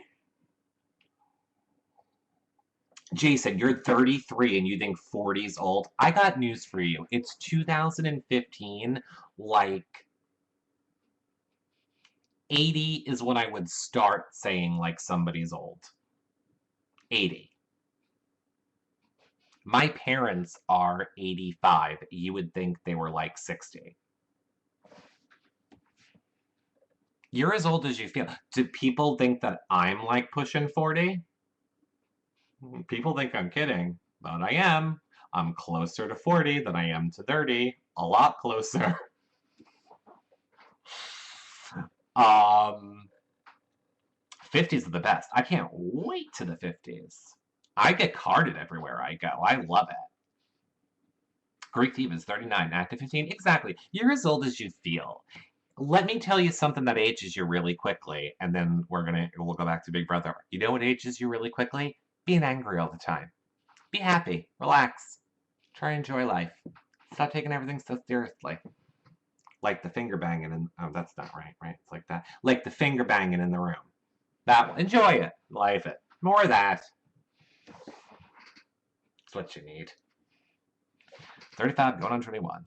Jason, you're 33 and you think 40 is old? I got news for you. It's 2015. Like, 80 is when I would start saying, like, somebody's old. 80. My parents are 85. You would think they were, like, 60. You're as old as you feel. Do people think that I'm, like, pushing 40? People think I'm kidding, but I am. I'm closer to 40 than I am to 30. A lot closer. 50s are the best. I can't wait to the 50s. I get carded everywhere I go. I love it. Greek Thief is 39, active 15. Exactly. You're as old as you feel. Let me tell you something that ages you really quickly, and then we'll go back to Big Brother. You know what ages you really quickly? Being angry all the time. Be happy. Relax. Try and enjoy life. Stop taking everything so seriously. Like the finger banging in... Oh, that's not right? It's like that. Like the finger banging in the room. That one. Enjoy it. Life it. More of that. That's what you need. 35 going on 21.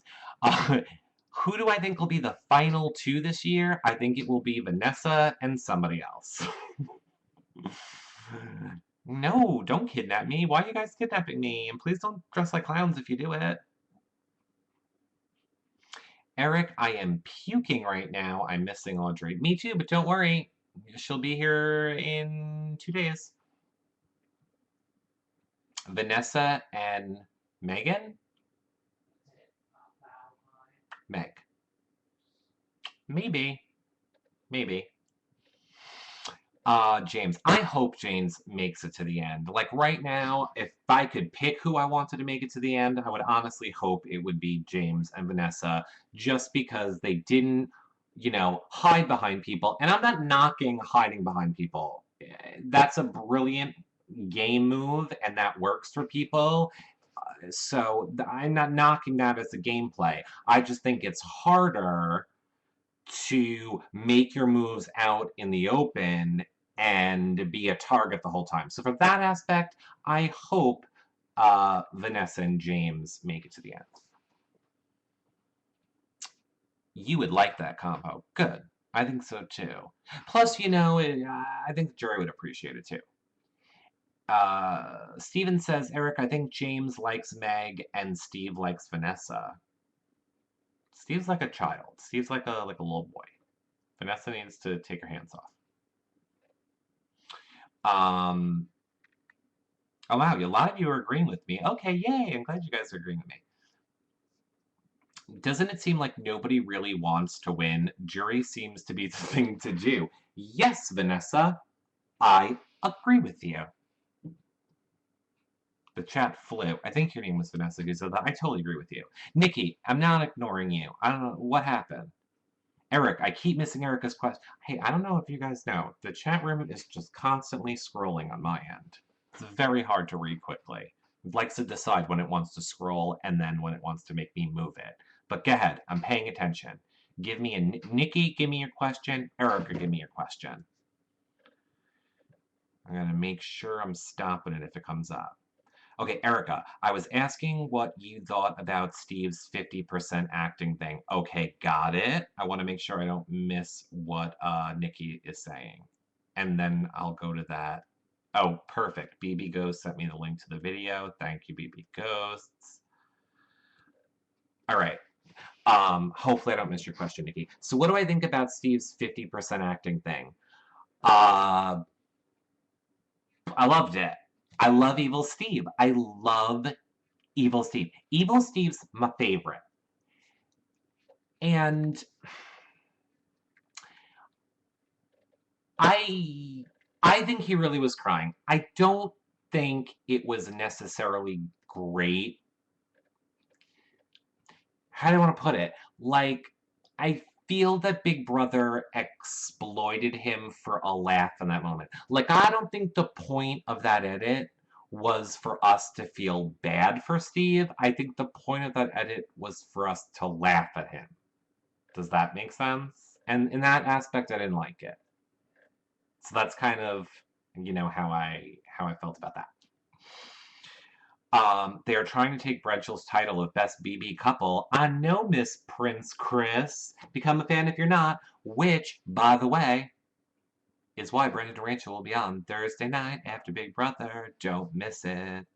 Who do I think will be the final two this year? I think it will be Vanessa and somebody else. No, don't kidnap me. Why are you guys kidnapping me? And please don't dress like clowns if you do it. Eric, I am puking right now. I'm missing Audrey. Me too, but don't worry. She'll be here in 2 days. Vanessa and Megan? Meg. Maybe. James. I hope James makes it to the end. Like, right now, if I could pick who I wanted to make it to the end, I would honestly hope it would be James and Vanessa, just because they didn't, hide behind people. And I'm not knocking hiding behind people. that's a brilliant game move, and that works for people. So I'm not knocking that as a gameplay. I just think it's harder to make your moves out in the open and be a target the whole time. So for that aspect, I hope Vanessa and James make it to the end. You would like that combo. Good. I think so too. Plus, you know, I think the jury would appreciate it too. Steven says, Eric, I think James likes Meg and Steve likes Vanessa. Steve's like a child. Steve's like a little boy. Vanessa needs to take her hands off. Oh wow, a lot of you are agreeing with me. Okay, yay, I'm glad you guys are agreeing with me. Doesn't it seem like nobody really wants to win? Jury seems to be the thing to do. Yes, Vanessa, I agree with you. The chat flew. I think your name was Vanessa who said that. I totally agree with you. Nikki, I'm not ignoring you. I don't know what happened. Eric, I keep missing Erica's question. Hey, I don't know if you guys know, the chat room is just constantly scrolling on my end. It's very hard to read quickly. It likes to decide when it wants to scroll and then when it wants to make me move it. But go ahead, I'm paying attention. Give me a Nikki, give me your question. Erica, give me your question. I'm gonna make sure I'm stopping it if it comes up. Okay, Erica, I was asking what you thought about Steve's 50% acting thing. Okay, got it. I want to make sure I don't miss what Nikki is saying. And then I'll go to that. Oh, perfect. BB Ghost sent me the link to the video. Thank you, BB Ghosts. All right. Hopefully I don't miss your question, Nikki. So what do I think about Steve's 50% acting thing? I loved it. I love Evil Steve. I love Evil Steve. Evil Steve's my favorite. And I think he really was crying. I don't think it was necessarily great. How do I want to put it? Like, I feel that Big Brother exploited him for a laugh in that moment. Like, I don't think the point of that edit was for us to feel bad for Steve. I think the point of that edit was for us to laugh at him. Does that make sense? And in that aspect, I didn't like it. So that's kind of, you know, how I felt about that. They are trying to take Brenchell's title of Best BB Couple. I know, Miss Prince Chris. Become a fan if you're not, which, by the way, is why Brendan and Rachel will be on Thursday night after Big Brother. Don't miss it.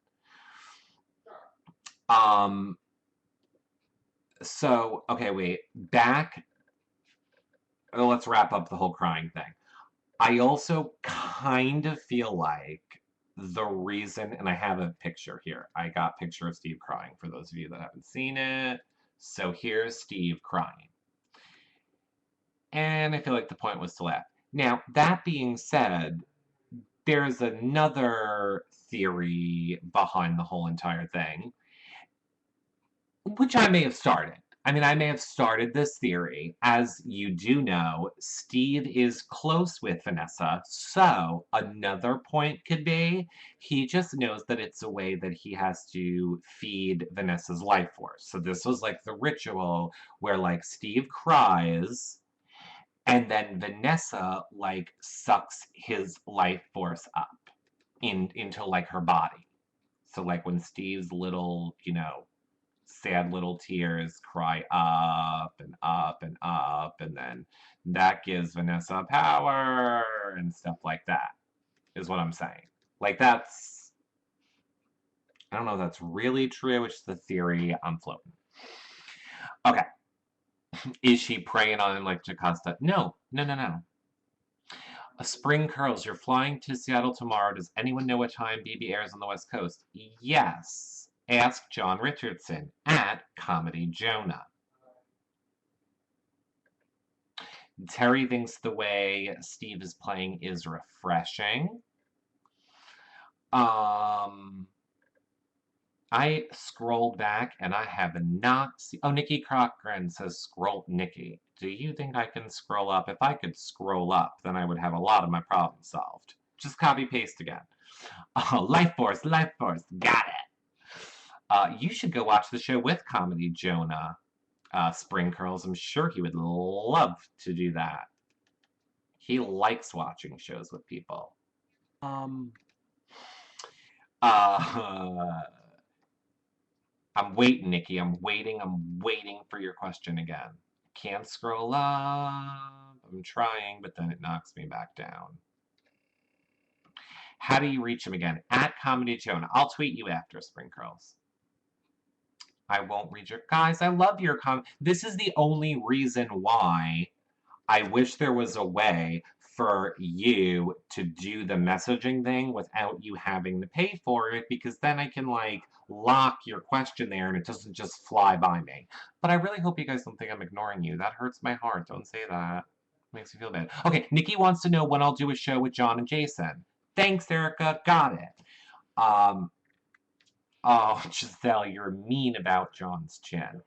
So, okay, wait. Back. Oh, let's wrap up the whole crying thing. I also kind of feel like the reason, and I have a picture here. I got a picture of Steve crying for those of you that haven't seen it. So here's Steve crying. And I feel like the point was to laugh. Now, that being said, there's another theory behind the whole entire thing, which I may have started. I mean, I may have started this theory. As you do know, Steve is close with Vanessa, so another point could be he just knows that it's a way that he has to feed Vanessa's life force. So this was like the ritual where, like, Steve cries, and then Vanessa, like, sucks his life force up into, like, her body. So, like, when Steve's little, you know, sad little tears cry up and up and up, and then that gives Vanessa power and stuff like that, is what I'm saying. Like, that's, I don't know if that's really true, which is the theory I'm floating. Okay. Is she preying on him like Jocasta? No. Spring Curls, you're flying to Seattle tomorrow. Does anyone know what time BB airs on the West Coast? Yes. Ask John Richardson at Comedy Jonah. Terry thinks the way Steve is playing is refreshing. I scrolled back and I have not seen... Oh, Nikki Cochran says scroll... Nikki, do you think I can scroll up? If I could scroll up, then I would have a lot of my problems solved. Just copy paste again. Life Force, got it. You should go watch the show with Comedy Jonah. Spring Curls, I'm sure he would love to do that. He likes watching shows with people. Uh, I'm waiting, Nikki. I'm waiting for your question again. Can't scroll up. I'm trying, but then it knocks me back down. How do you reach him again? At Comedy Jonah. I'll tweet you after, Spring Curls. I won't read your... Guys, I love your comment. This is the only reason why I wish there was a way for you to do the messaging thing without you having to pay for it, because then I can, like, lock your question there and it doesn't just fly by me. But I really hope you guys don't think I'm ignoring you. That hurts my heart. Don't say that. Makes me feel bad. Okay, Nikki wants to know when I'll do a show with John and Jason. Thanks, Erica. Got it. Oh, Giselle, you're mean about John's chin.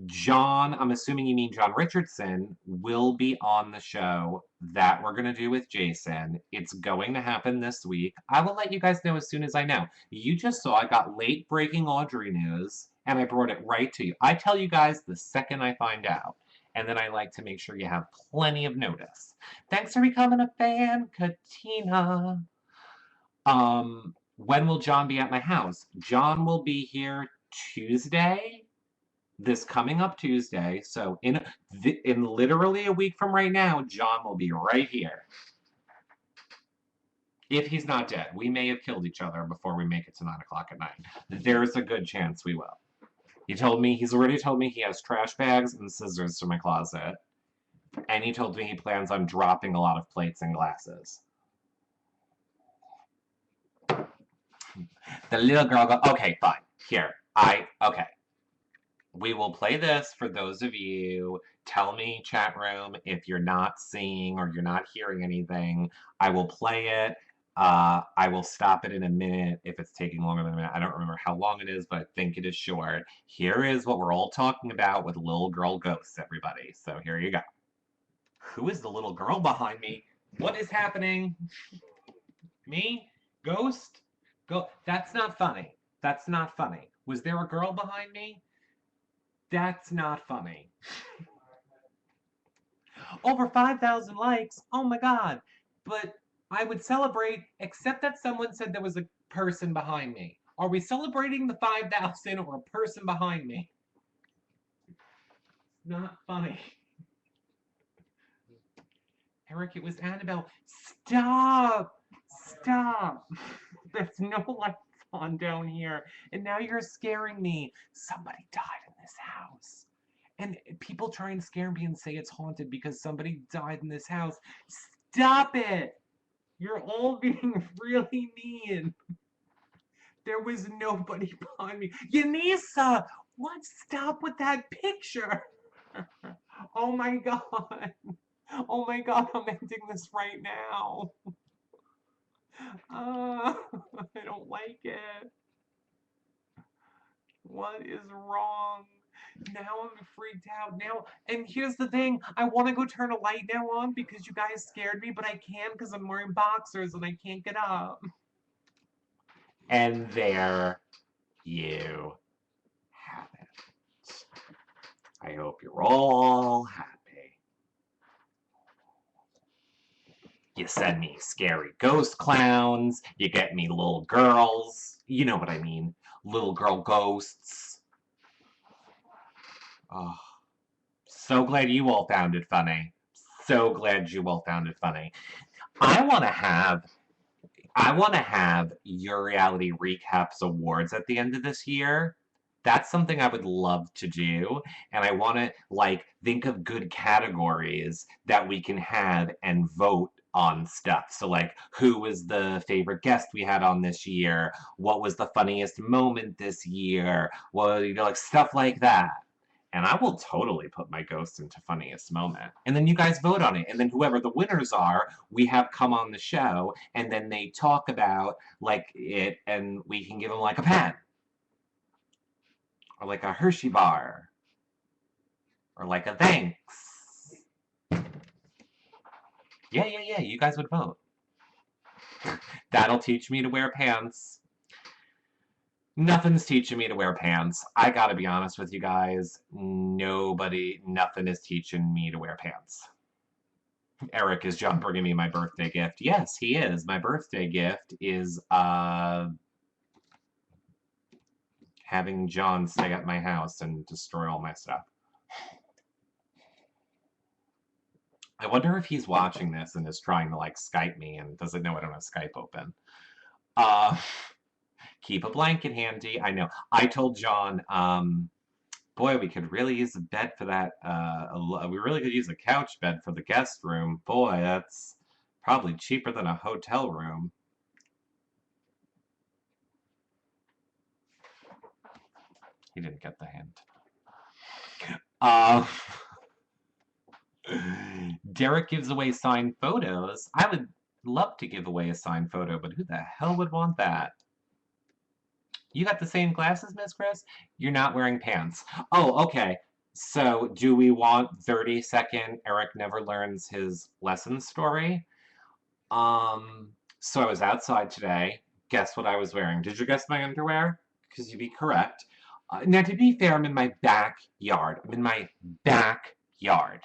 John, I'm assuming you mean John Richardson, will be on the show that we're going to do with Jason. It's going to happen this week. I will let you guys know as soon as I know. You just saw I got late breaking Audrey news, and I brought it right to you. I tell you guys the second I find out, and then I like to make sure you have plenty of notice. Thanks for becoming a fan, Katina. When will John be at my house? John will be here Tuesday. This coming up Tuesday, so in literally a week from right now, John will be right here. If he's not dead. We may have killed each other before we make it to 9 o'clock at night. There's a good chance we will. He's already told me he has trash bags and scissors to my closet. And he told me he plans on dropping a lot of plates and glasses. The little girl goes, okay, fine. Here, okay. We will play this for those of you. Tell me, chat room, if you're not seeing or you're not hearing anything. I will play it. I will stop it in a minute if it's taking longer than a minute. I don't remember how long it is, but I think it is short. Here is what we're all talking about with little girl ghosts, everybody. So here you go. Who is the little girl behind me? What is happening? Me? Ghost? That's not funny. That's not funny. Was there a girl behind me? That's not funny. Over 5,000 likes. Oh my god. But I would celebrate, except that someone said there was a person behind me. Are we celebrating the 5,000 or a person behind me? Not funny. Eric, it was Annabelle. Stop! Stop! There's no lights on down here. And now you're scaring me. Somebody died in this house. And people try and scare me and say it's haunted because somebody died in this house. Stop it! You're all being really mean. There was nobody behind me. Yanisa! What? Stop with that picture! Oh my god. Oh my god, I'm ending this right now. I don't like it. What is wrong? Now I'm freaked out. Now, and here's the thing. I want to go turn a light now on because you guys scared me, but I can't because I'm wearing boxers and I can't get up. And there you have it. I hope you're all happy. You send me scary ghost clowns. You get me little girls. You know what I mean. Little girl ghosts. Oh, so glad you all found it funny. So glad you all found it funny. I want to have Your Reality Recaps Awards at the end of this year. That's something I would love to do, and I want to, like, think of good categories that we can have and vote on stuff. So, like, who was the favorite guest we had on this year? What was the funniest moment this year? Well, you know, like, stuff like that. And I will totally put my ghost into funniest moment. And then you guys vote on it. And then whoever the winners are, we have come on the show, and then they talk about, like, it, and we can give them, like, a pen. Or like a Hershey bar. Or like a thanks. Yeah, you guys would vote. That'll teach me to wear pants. Nothing's teaching me to wear pants. I gotta be honest with you guys. Nothing is teaching me to wear pants. Eric, is John bringing me my birthday gift? Yes, he is. My birthday gift is, having John stay at my house and destroy all my stuff. I wonder if he's watching this and is trying to, like, Skype me and doesn't know I don't have Skype open. Keep a blanket handy. I know. I told John, boy, we could really use a bed for that. We really could use a couch bed for the guest room. Boy, that's probably cheaper than a hotel room. He didn't get the hint. Derek gives away signed photos. I would love to give away a signed photo, but who the hell would want that? You got the same glasses, Miss Chris? You're not wearing pants. Oh, okay. So, do we want 30-second Eric never learns his lesson story? So I was outside today. Guess what I was wearing? Did you guess my underwear? Because you'd be correct. Now, to be fair, I'm in my backyard. I'm in my backyard.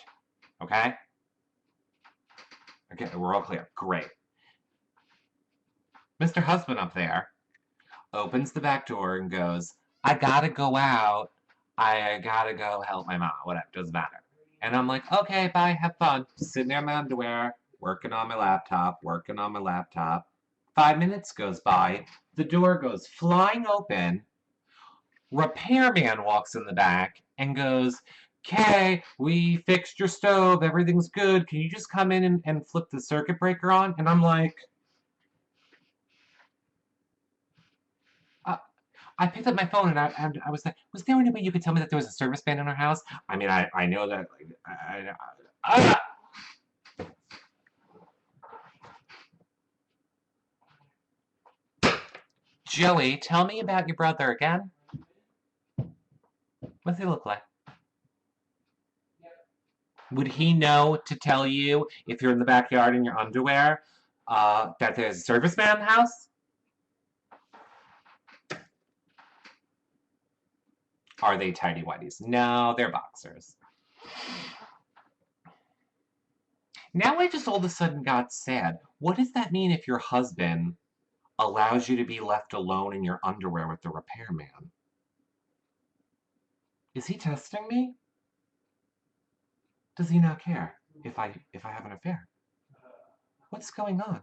Okay? Okay, we're all clear. Great. Mr. Husband up there opens the back door and goes, I gotta go out. I gotta go help my mom. Whatever, doesn't matter. And I'm like, okay, bye, have fun. Sitting there in my underwear, working on my laptop. 5 minutes goes by. The door goes flying open. Repairman walks in the back and goes, okay, we fixed your stove. Everything's good. Can you just come in and flip the circuit breaker on? And I'm like, I picked up my phone and I was like, was there any way you could tell me that there was a service man in our house? I mean, I know that. Joey, tell me about your brother again. What does he look like? Would he know to tell you if you're in the backyard in your underwear that there's a service man in the house? Are they tighty whities? No, they're boxers. Now I just all of a sudden got sad. What does that mean if your husband allows you to be left alone in your underwear with the repairman? Is he testing me? Does he not care if I have an affair? What's going on?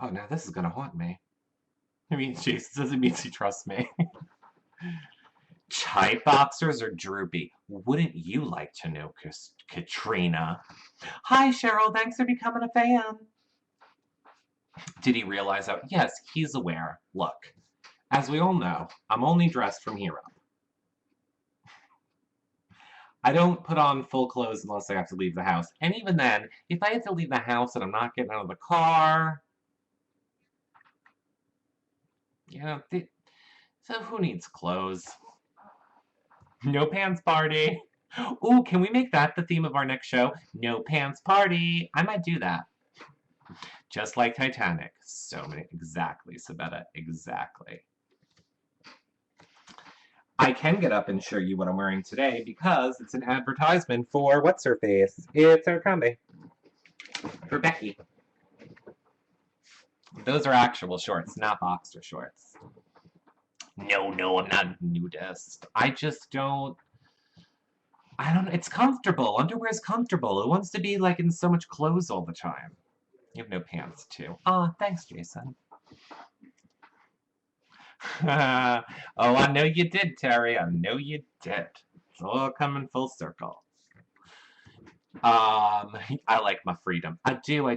Oh, now this is gonna haunt me. I mean, Jason doesn't mean he trusts me. Tight boxers are droopy. Wouldn't you like to know, Katrina? Hi, Cheryl. Thanks for becoming a fan. Did he realize that? Yes, he's aware. Look, as we all know, I'm only dressed from here up. I don't put on full clothes unless I have to leave the house. And even then, if I have to leave the house and I'm not getting out of the car, you know, so who needs clothes? No pants party. Ooh, can we make that the theme of our next show? No pants party. I might do that. Just like Titanic. So many. Exactly, Sabetta. Exactly. I can get up and show you what I'm wearing today because it's an advertisement for what's her face. It's our combi. For Becky. Those are actual shorts, not boxer shorts. No, I'm not a nudist. I just don't. I don't know. It's comfortable. Underwear is comfortable. It wants to be like in so much clothes all the time. You have no pants too. Oh, thanks, Jason. Oh, I know you did, Terry. I know you did. It's all coming full circle. I like my freedom. I do.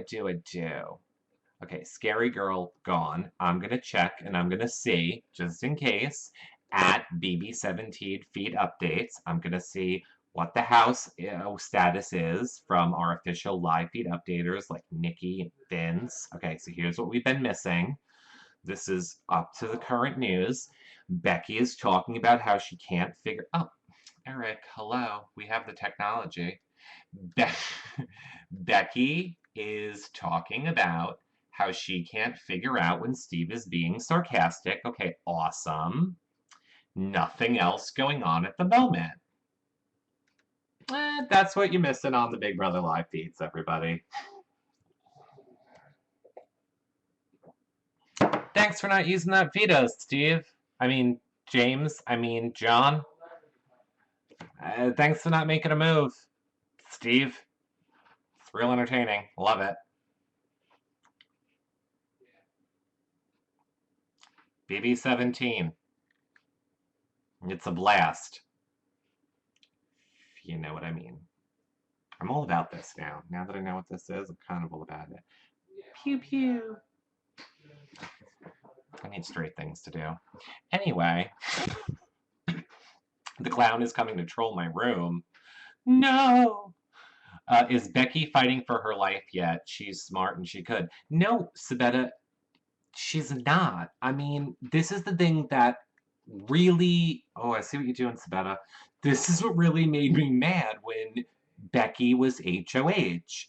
Okay, scary girl gone. I'm gonna check and I'm gonna see, just in case, at BB17 feed updates. I'm gonna see what the house status is from our official live feed updaters like Nikki and Vince. Okay, so here's what we've been missing. This is up to the current news. Becky is talking about how she can't figure... Oh, Eric, hello. We have the technology. Becky is talking about how she can't figure out when Steve is being sarcastic. Okay, awesome. Nothing else going on at the moment. That's what you're missing on the Big Brother live feeds, everybody. Thanks for not using that veto, Steve. I mean, James. I mean, John. Thanks for not making a move, Steve. It's real entertaining. Love it. BB17. It's a blast. If you know what I mean. I'm all about this now. Now that I know what this is, I'm kind of all about it. Pew pew. I need straight things to do. Anyway, the clown is coming to troll my room. No! Is Becky fighting for her life yet? She's smart and she could. No, Sabetta, she's not. I mean, this is the thing that really... Oh, I see what you're doing, Sabetta. This is what really made me mad when Becky was HOH.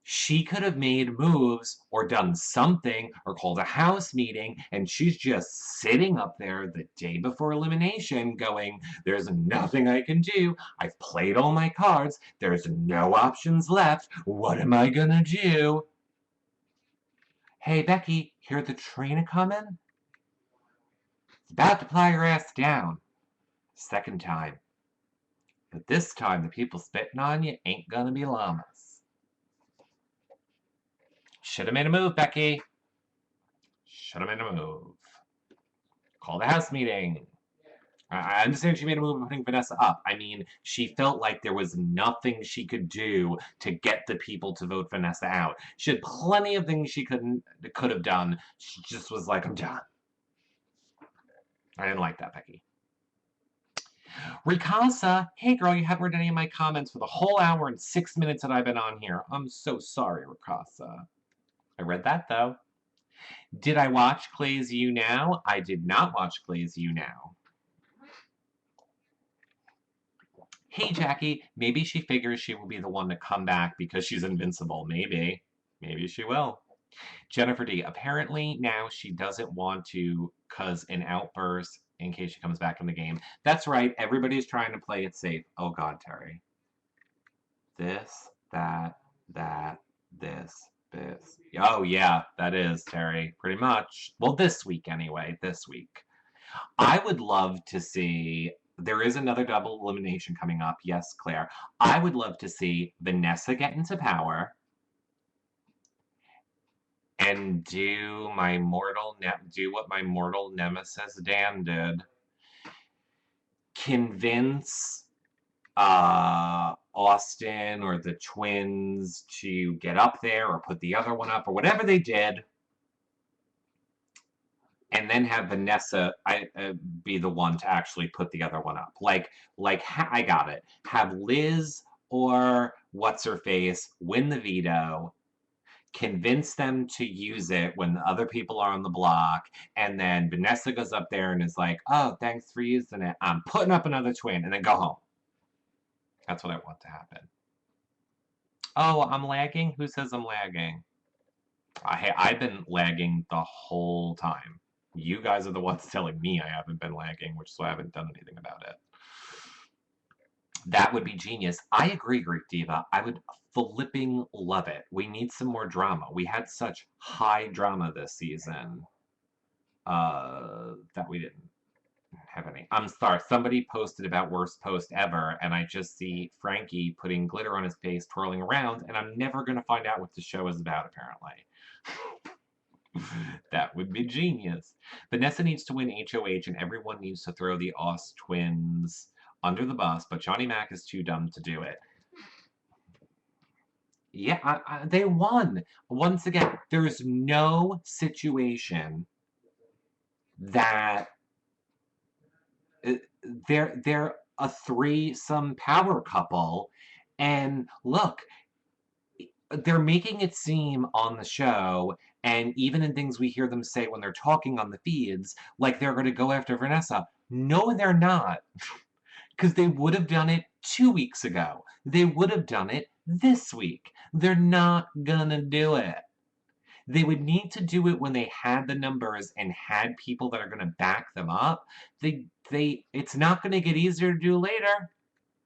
She could have made moves or done something or called a house meeting, and she's just sitting up there the day before elimination going, there's nothing I can do. I've played all my cards. There's no options left. What am I gonna do? Hey, Becky, hear the train a-coming? It's about to plow your ass down. Second time. But this time, the people spitting on you ain't gonna be llamas. Should have made a move, Becky. Should have made a move. Call the house meeting. I understand she made a move of putting Vanessa up. I mean, she felt like there was nothing she could do to get the people to vote Vanessa out. She had plenty of things she could have done. She just was like, I'm done. I didn't like that, Becky. Rikasa, hey girl, you haven't read any of my comments for the whole hour and 6 minutes that I've been on here. I'm so sorry, Rikasa. I read that, though. Did I watch Clay's YouNow? I did not watch Clay's YouNow. Hey, Jackie, maybe she figures she will be the one to come back because she's invincible. Maybe. Maybe she will. Jennifer D. Apparently now she doesn't want to cause an outburst in case she comes back in the game. That's right. Everybody's trying to play it safe. Oh, God, Terry. This, that, this. Oh, yeah, that is, Terry. Pretty much. Well, this week, anyway. This week. I would love to see... There is another double elimination coming up. Yes, Claire. I would love to see Vanessa get into power and do what my mortal nemesis Dan did. Convince Austin or the twins to get up there or put the other one up or whatever they did, and then have Vanessa be the one to actually put the other one up. I got it. Have Liz or what's-her-face win the veto, convince them to use it when the other people are on the block, and then Vanessa goes up there and is like, oh, thanks for using it. I'm putting up another twin, and then go home. That's what I want to happen. Oh, I'm lagging? Who says I'm lagging? I've been lagging the whole time. You guys are the ones telling me I haven't been lagging, which is why I haven't done anything about it. That would be genius. I agree, Greek Diva. I would flipping love it. We need some more drama. We had such high drama this season that we didn't have any. I'm sorry. Somebody posted about worst post ever, and I just see Frankie putting glitter on his face, twirling around, and I'm never going to find out what the show is about, apparently. That would be genius. Vanessa needs to win HOH, and everyone needs to throw the Oz twins under the bus, but Johnny Mac is too dumb to do it. Yeah, they won. Once again, there's no situation that they're a threesome power couple, and look, they're making it seem on the show, and even in things we hear them say when they're talking on the feeds, like they're going to go after Vanessa. No, they're not. Because they would have done it 2 weeks ago. They would have done it this week. They're not gonna do it. They would need to do it when they had the numbers and had people that are going to back them up. It's not going to get easier to do later.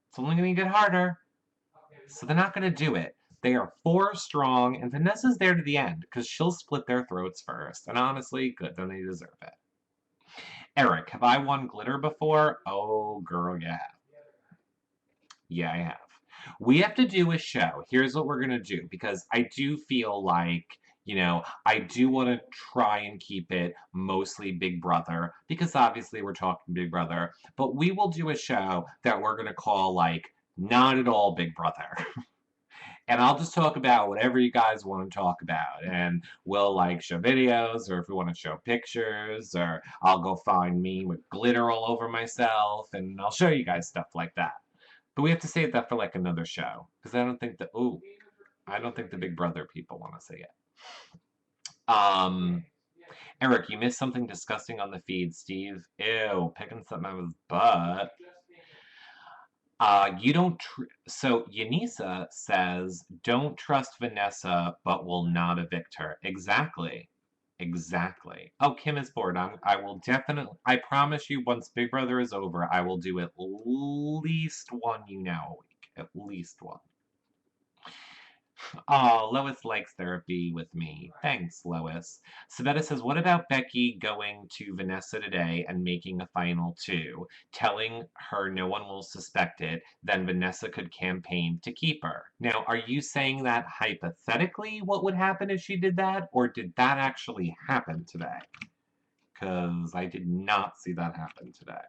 It's only going to get harder. So they're not going to do it. They are 4 strong, and Vanessa's there to the end because she'll split their throats first. And honestly, good, then they deserve it. Eric, have I won glitter before? Oh, girl, yeah. Yeah, I have. We have to do a show. Here's what we're going to do, because I do feel like, I do want to try and keep it mostly Big Brother, because obviously we're talking Big Brother, but we will do a show that we're going to call, like, Not at All Big Brother. And I'll just talk about whatever you guys want to talk about. And we'll like show videos, or if we want to show pictures, or I'll go find me with glitter all over myself, and I'll show you guys stuff like that. But we have to save that for like another show. Because I don't think the Big Brother people want to see it. Eric, you missed something disgusting on the feed, Steve. Ew, picking something out of his butt. You don't. So Yanisa says, "Don't trust Vanessa, but will not evict her." Exactly, exactly. Oh, Kim is bored. I will definitely. I promise you, once Big Brother is over, I will do at least one YouNow a week. At least one. Oh, Lois likes therapy with me. Thanks, Lois. Savetta says, what about Becky going to Vanessa today and making a final 2, telling her no one will suspect it, then Vanessa could campaign to keep her? Now, are you saying that hypothetically what would happen if she did that, or did that actually happen today? Because I did not see that happen today.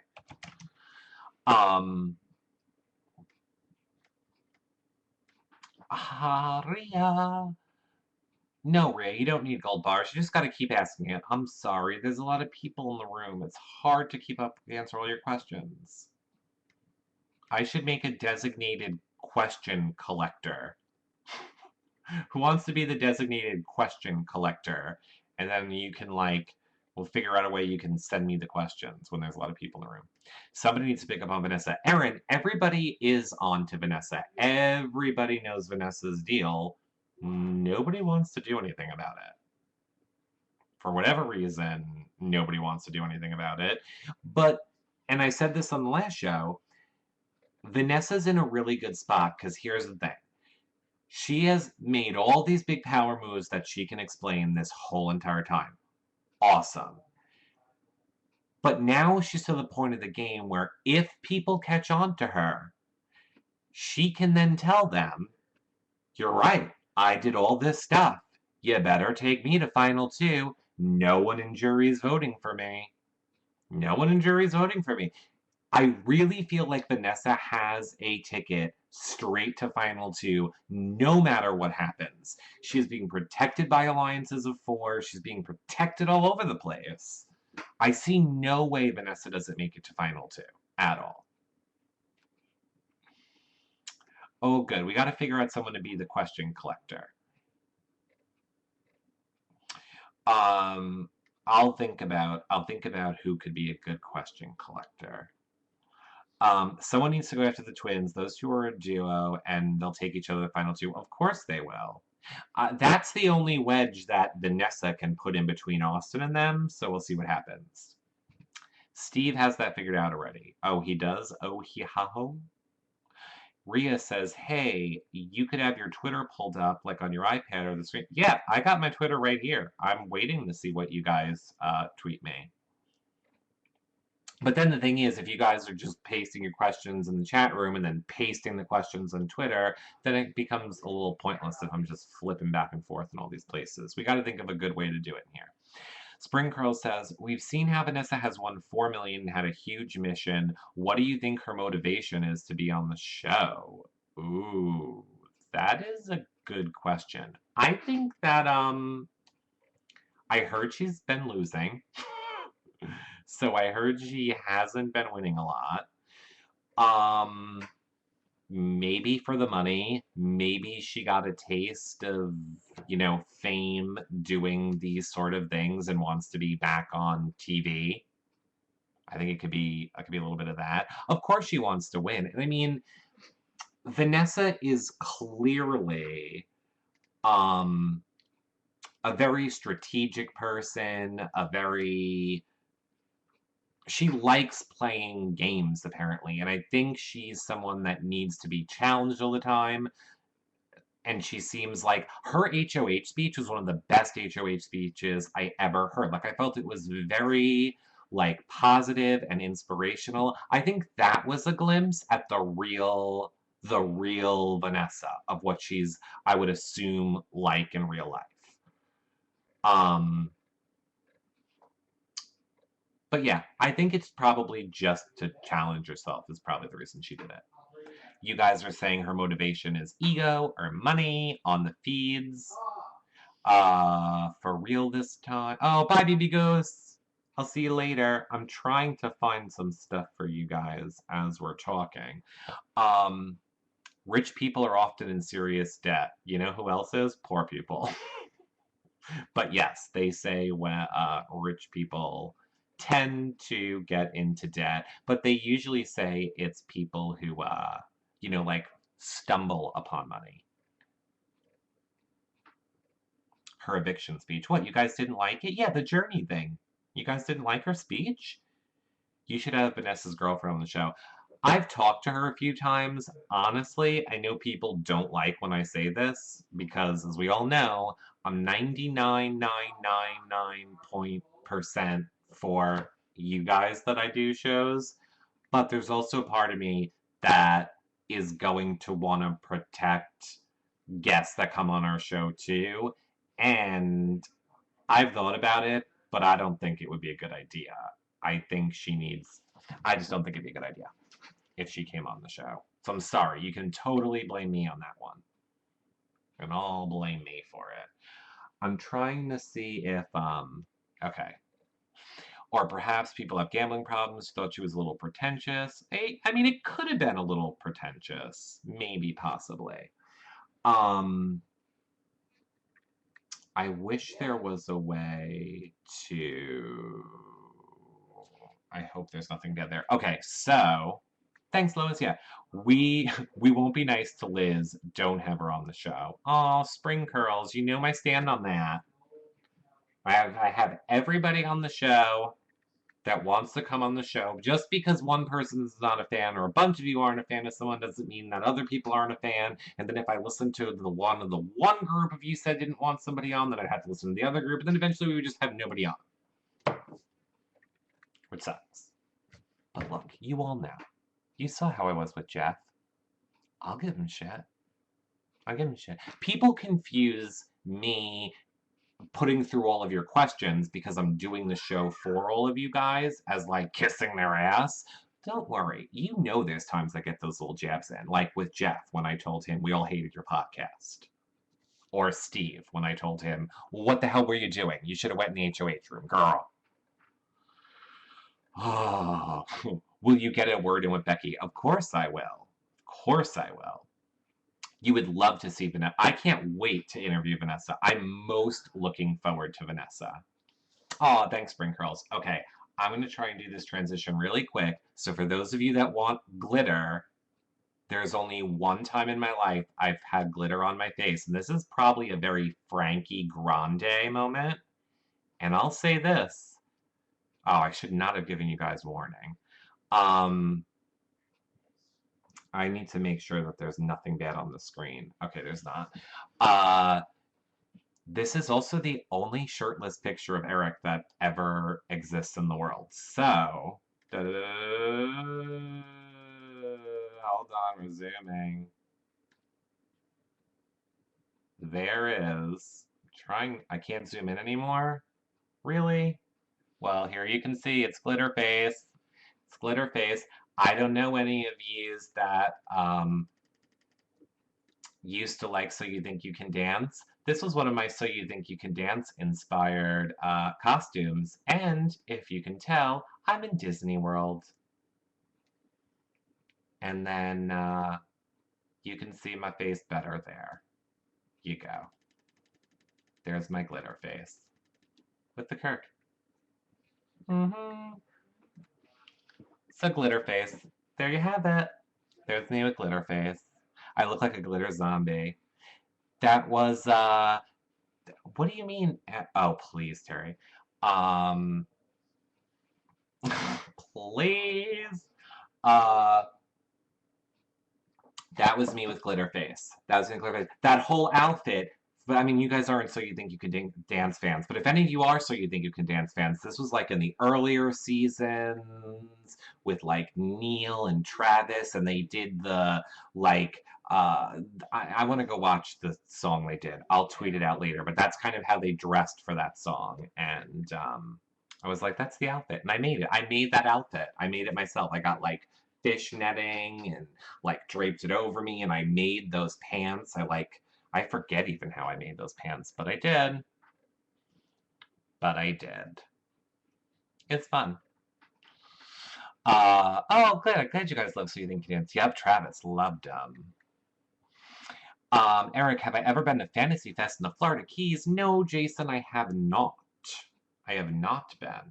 Ria. No, Ria, you don't need gold bars. You just gotta keep asking it. I'm sorry, there's a lot of people in the room. It's hard to keep up to answer all your questions. I should make a designated question collector. Who wants to be the designated question collector? And then you can, like, we'll figure out a way you can send me the questions when there's a lot of people in the room. Somebody needs to pick up on Vanessa. Erin, everybody is on to Vanessa. Everybody knows Vanessa's deal. Nobody wants to do anything about it. For whatever reason, nobody wants to do anything about it. But, and I said this on the last show, Vanessa's in a really good spot, because here's the thing. She has made all these big power moves that she can explain this whole entire time. Awesome. But now she's to the point of the game where if people catch on to her, she can then tell them, you're right, I did all this stuff. You better take me to final 2. No one in jury's voting for me. No one in jury's voting for me. I really feel like Vanessa has a ticket straight to final 2, no matter what happens. She's being protected by alliances of 4. She's being protected all over the place. I see no way Vanessa doesn't make it to final 2 at all. Oh, good. We got to figure out someone to be the question collector. I'll think about who could be a good question collector. Someone needs to go after the twins. Those 2 are a duo, and they'll take each other to the final 2. Of course they will. That's the only wedge that Vanessa can put in between Austin and them, so we'll see what happens. Steve has that figured out already. Oh, he does? Oh, he-ha-ho? Ria says, hey, you could have your Twitter pulled up, like on your iPad or the screen. Yeah, I got my Twitter right here. I'm waiting to see what you guys tweet me. But then the thing is, if you guys are just pasting your questions in the chat room and then pasting the questions on Twitter, then it becomes a little pointless if I'm just flipping back and forth in all these places. We got to think of a good way to do it here. Spring Curl says, we've seen how Vanessa has won 4 million and had a huge mission. What do you think her motivation is to be on the show? Ooh, that is a good question. I think that, I heard she's been losing. So I heard she hasn't been winning a lot. Maybe for the money. Maybe she got a taste of, fame doing these sort of things and wants to be back on TV. I think it could be a little bit of that. Of course she wants to win. And I mean, Vanessa is clearly, a very strategic person, she likes playing games apparently, and I think she's someone that needs to be challenged all the time. And she seems like her HOH speech was one of the best HOH speeches I ever heard. Like I felt it was very like positive and inspirational. I think that was a glimpse at the real Vanessa of what she's, I would assume, like in real life. Um but yeah, I think it's probably just to challenge herself is probably the reason she did it. You guys are saying her motivation is ego or money on the feeds. For real this time. Oh, bye, BB Ghosts. I'll see you later. I'm trying to find some stuff for you guys as we're talking. Um, Rich people are often in serious debt. You know who else is? Poor people. But yes, they say when rich people tend to get into debt, but they usually say it's people who, like stumble upon money. Her eviction speech. What, you guys didn't like it? Yeah, the journey thing. You guys didn't like her speech? You should have Vanessa's girlfriend on the show. I've talked to her a few times. Honestly, I know people don't like when I say this because, as we all know, I'm 99.999% for you guys that I do shows. But there's also a part of me that is going to want to protect guests that come on our show too. And I've thought about it, but I don't think it would be a good idea. I just don't think it'd be a good idea if she came on the show. So I'm sorry. You can totally blame me on that one. You can all blame me for it. I'm trying to see if, okay. Or perhaps people have gambling problems, thought she was a little pretentious. I mean, it could have been a little pretentious. Maybe, possibly. I wish there was a way to... I hope there's nothing bad there. Okay, so... Thanks, Lois. Yeah, we won't be nice to Liz. Don't have her on the show. Oh, spring curls. You know my stand on that. I have everybody on the show that wants to come on the show. Just because one person is not a fan or a bunch of you aren't a fan of someone doesn't mean that other people aren't a fan. And then if I listen to the one group of you said didn't want somebody on, then I'd have to listen to the other group, and then eventually we would just have nobody on. Which sucks. But look, you all know. You saw how I was with Jeff. I'll give him shit. People confuse me putting through all of your questions because I'm doing the show for all of you guys as like kissing their ass. Don't worry. You know there's times I get those little jabs in. Like with Jeff when I told him we all hated your podcast. Or Steve when I told him, what the hell were you doing? You should have went in the HOH room, girl. Oh, will you get a word in with Becky? Of course I will. Of course I will. You would love to see Vanessa. I can't wait to interview Vanessa. I'm most looking forward to Vanessa. Oh, thanks, Spring Curls. Okay, I'm going to try and do this transition really quick. So for those of you that want glitter, there's only one time in my life I've had glitter on my face. And this is probably a very Frankie Grande moment. And I'll say this. Oh, I should not have given you guys warning. I need to make sure that there's nothing bad on the screen. Okay, there's not. This is also the only shirtless picture of Eric that ever exists in the world. So, hold on, resuming. There is. I can't zoom in anymore? Really? Well, here you can see it's Glitterface. It's Glitterface. I don't know any of yous that used to like So You Think You Can Dance. This was one of my So You Think You Can Dance inspired costumes. And if you can tell, I'm in Disney World. And then you can see my face better there. You go. There's my glitter face. With the Kirk. So glitter face. There you have it. There's me with glitter face. I look like a glitter zombie. That was What do you mean? Oh, please, Terry. Um, please. Uh, that was me with glitter face. That was me with glitter face. That whole outfit. But I mean, you guys aren't So You Think You Can Dance fans. But if any of you are So You Think You Can Dance fans, this was like in the earlier seasons with like Neil and Travis, and they did the like. I want to go watch the song they did. I'll tweet it out later. But that's kind of how they dressed for that song, and I was like, that's the outfit, and I made it. I made that outfit. I made it myself. I got like fish netting and like draped it over me, and I made those pants. I forget even how I made those pants, but I did. But I did. It's fun. Oh, good. Glad you guys love So You Think You Can Dance. Yep, Travis loved them. Eric, have I ever been to Fantasy Fest in the Florida Keys? No, Jason, I have not. I have not been. I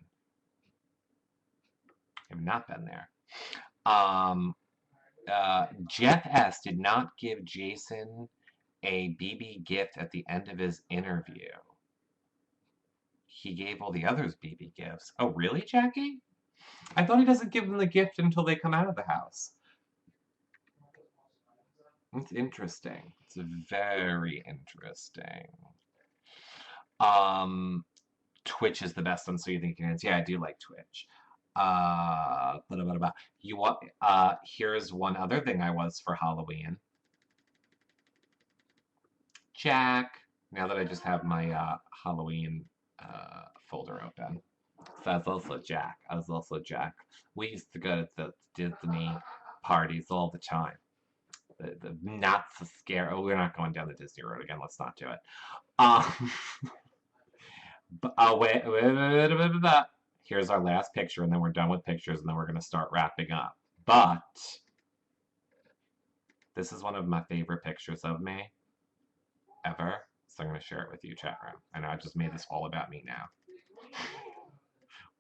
have not been there. Jeff S. did not give Jason a BB gift at the end of his interview. He gave all the others BB gifts. Oh, really, Jackie? I thought he doesn't give them the gift until they come out of the house. It's interesting. It's very interesting. Twitch is the best one, So You Think You Can Dance. Yeah, I do like Twitch. You want? Here's one other thing I was for Halloween. Jack. Now that I just have my Halloween folder open. So that's also Jack. I was also Jack. We used to go to the Disney parties all the time. The not so scary. Oh, we're not going down the Disney road again. Let's not do it. Wait. Here's our last picture, and then we're done with pictures, and then we're going to start wrapping up. But this is one of my favorite pictures of me ever. So I'm going to share it with you, chat room. I know I just made this all about me now.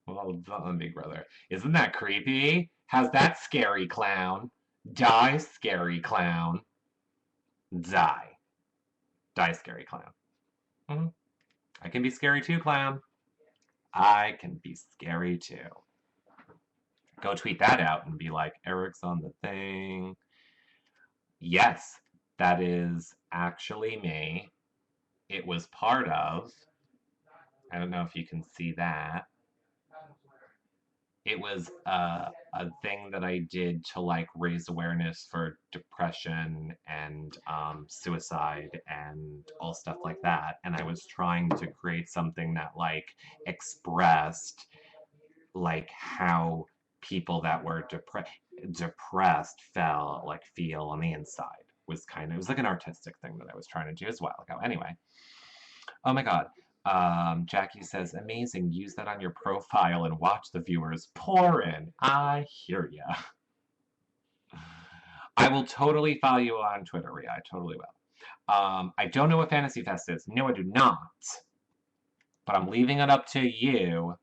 Well done, big brother. Isn't that creepy? How's that, scary clown? Die, scary clown. Die. Die, scary clown. Mm-hmm. I can be scary too, clown. I can be scary too. Go tweet that out and be like, Eric's on the thing. Yes, that is actually me. It was part of, I don't know if you can see that. It was a thing that I did to like raise awareness for depression and suicide and all stuff like that. And I was trying to create something that like expressed like how people that were depressed feel on the inside. It was like an artistic thing that I was trying to do as well. Anyway. Oh my god. Jackie says, amazing, use that on your profile and watch the viewers pour in. I hear ya. I will totally follow you on Twitter, Rhea. I totally will. I don't know what Fantasy Fest is. No, I do not. But I'm leaving it up to you.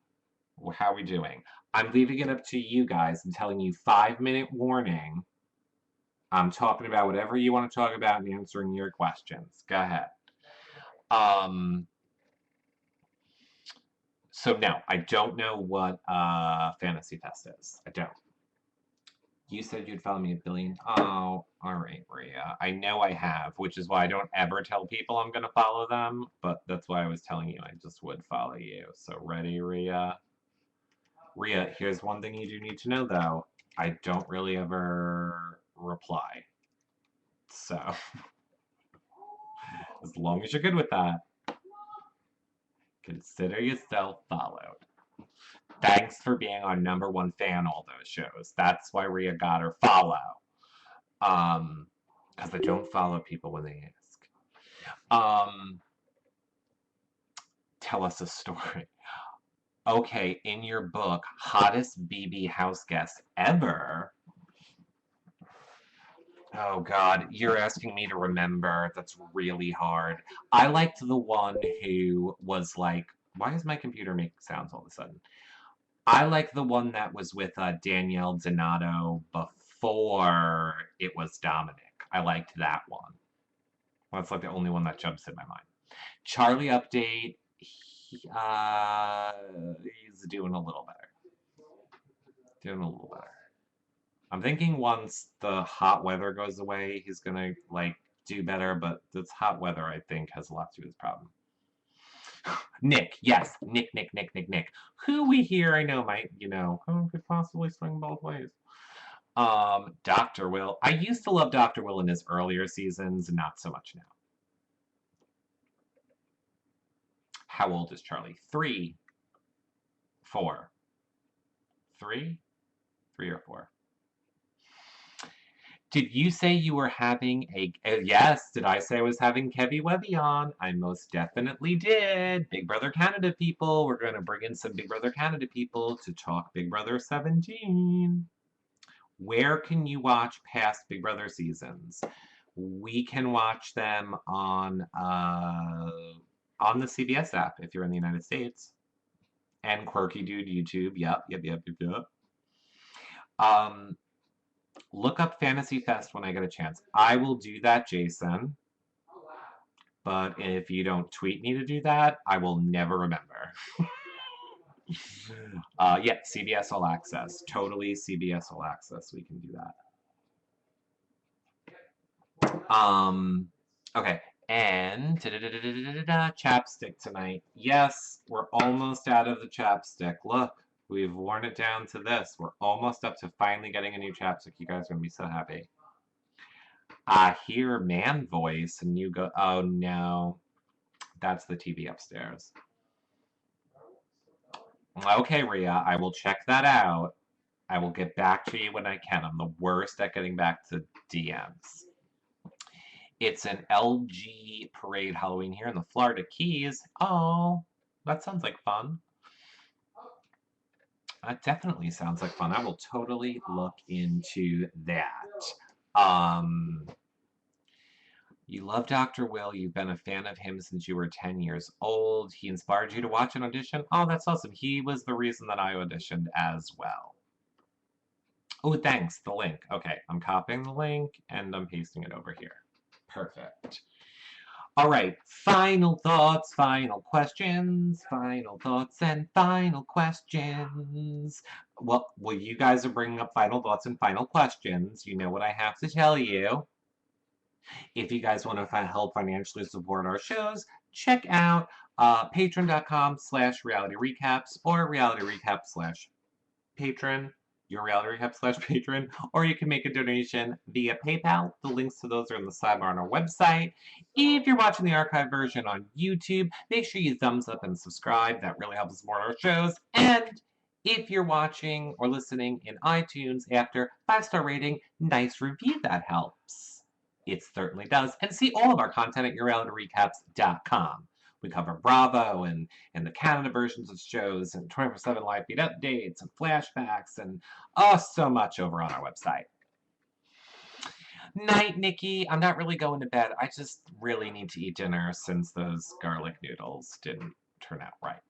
How are we doing? I'm leaving it up to you guys and telling you 5-minute warning. I'm talking about whatever you want to talk about and answering your questions. Go ahead. So no, I don't know what Fantasy Fest is. I don't. You said you'd follow me 1 billion. Oh, all right, Rhea. I know I have, which is why I don't ever tell people I'm going to follow them, but that's why I was telling you I just would follow you. So ready, Rhea? Rhea, here's one thing you do need to know, though. I don't really ever reply. So, as long as you're good with that, consider yourself followed. Thanks for being our #1 fan all those shows. That's why Rhea got her follow. Because I don't follow people when they ask. Tell us a story. Okay, in your book, hottest BB house guest ever. Oh god, you're asking me to remember. That's really hard. I liked the one who was like, why does my computer make sounds all of a sudden? I like the one that was with Danielle Donato before it was Dominic. I liked that one. That's like the only one that jumps in my mind. Charlie update. He's doing a little better. Doing a little better. I'm thinking once the hot weather goes away, he's gonna like do better, but this hot weather I think has a lot to do with his problem. Nick, yes, Nick. Who we here I know might, could possibly swing both ways. Dr. Will. I used to love Dr. Will in his earlier seasons, not so much now. How old is Charlie? 3, 4. 3? 3 or 4. Did you say you were having yes, did I say I was having Kevy Webby on? I most definitely did. Big Brother Canada people. We're going to bring in some Big Brother Canada people to talk Big Brother 17. Where can you watch past Big Brother seasons? We can watch them on the CBS app if you're in the United States. And Quirky Dude YouTube. Yep. Look up Fantasy Fest when I get a chance. I will do that, Jason. But if you don't tweet me to do that, I will never remember. Yeah, CBS All Access. Totally CBS All Access. We can do that. Okay. And chapstick tonight. Yes, we're almost out of the chapstick. Look. We've worn it down to this. We're almost up to finally getting a new chapstick. You guys are going to be so happy. I hear man voice and you go, oh no. That's the TV upstairs. Okay, Rhea, I will check that out. I will get back to you when I can. I'm the worst at getting back to DMs. It's an LG parade Halloween here in the Florida Keys. Oh, that sounds like fun. That definitely sounds like fun. I will totally look into that. You love Dr. Will. You've been a fan of him since you were 10 years old. He inspired you to watch an audition? Oh, that's awesome. He was the reason that I auditioned as well. Oh, thanks. The link. Okay, I'm copying the link and I'm pasting it over here. Perfect. All right, final thoughts, final questions, final thoughts and final questions. Well, you guys are bringing up final thoughts and final questions. You know what I have to tell you. If you guys want to help financially support our shows, check out patreon.com/realityrecaps or realityrecap/patron. Your Reality Recap /patron, or you can make a donation via PayPal. The links to those are in the sidebar on our website. If you're watching the archive version on YouTube, make sure you thumbs up and subscribe. That really helps support our shows. And if you're watching or listening in iTunes after 5-star rating, nice review, that helps. It certainly does. And see all of our content at yourrealityrecaps.com. We cover Bravo and the Canada versions of shows and 24/7 live feed updates and flashbacks and so much over on our website. Night, Nikki. I'm not really going to bed. I just really need to eat dinner since those garlic noodles didn't turn out right.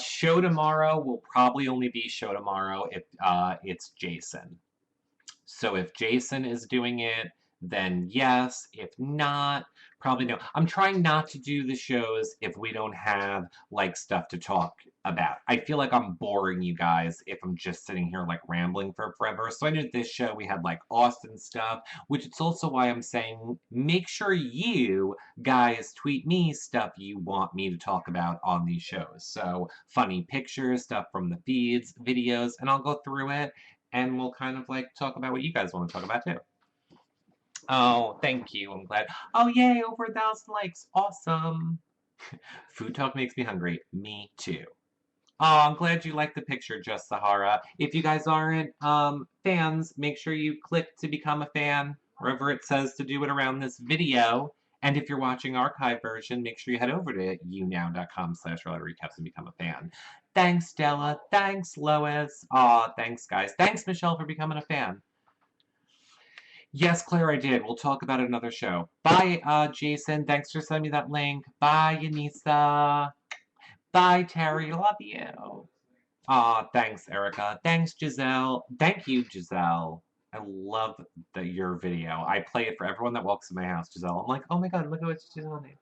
Show tomorrow will probably only be show tomorrow if it's Jason. So if Jason is doing it, then yes. If not, probably no. I'm trying not to do the shows if we don't have, like, stuff to talk about. I feel like I'm boring you guys if I'm just sitting here, like, rambling for forever. So I knew this show we had, like, Austin stuff, which it's also why I'm saying make sure you guys tweet me stuff you want me to talk about on these shows. So funny pictures, stuff from the feeds, videos, and I'll go through it, and we'll kind of, like, talk about what you guys want to talk about, too. Oh, thank you. I'm glad. Oh, yay, over 1,000 likes. Awesome. Food talk makes me hungry. Me too. Oh, I'm glad you like the picture, Just Sahara. If you guys aren't fans, make sure you click to become a fan wherever it says to do it around this video. And if you're watching archive version, make sure you head over to younow.com/realityrecaps and become a fan. Thanks, Stella. Thanks, Lois. Aw, thanks, guys. Thanks, Michelle, for becoming a fan. Yes, Claire, I did. We'll talk about it another show. Bye, Jason. Thanks for sending me that link. Bye, Yanisa. Bye, Terry. Love you. Aw, thanks, Erica. Thanks, Giselle. Thank you, Giselle. I love your video. I play it for everyone that walks in my house, Giselle. I'm like, oh my god, look at what she's on it.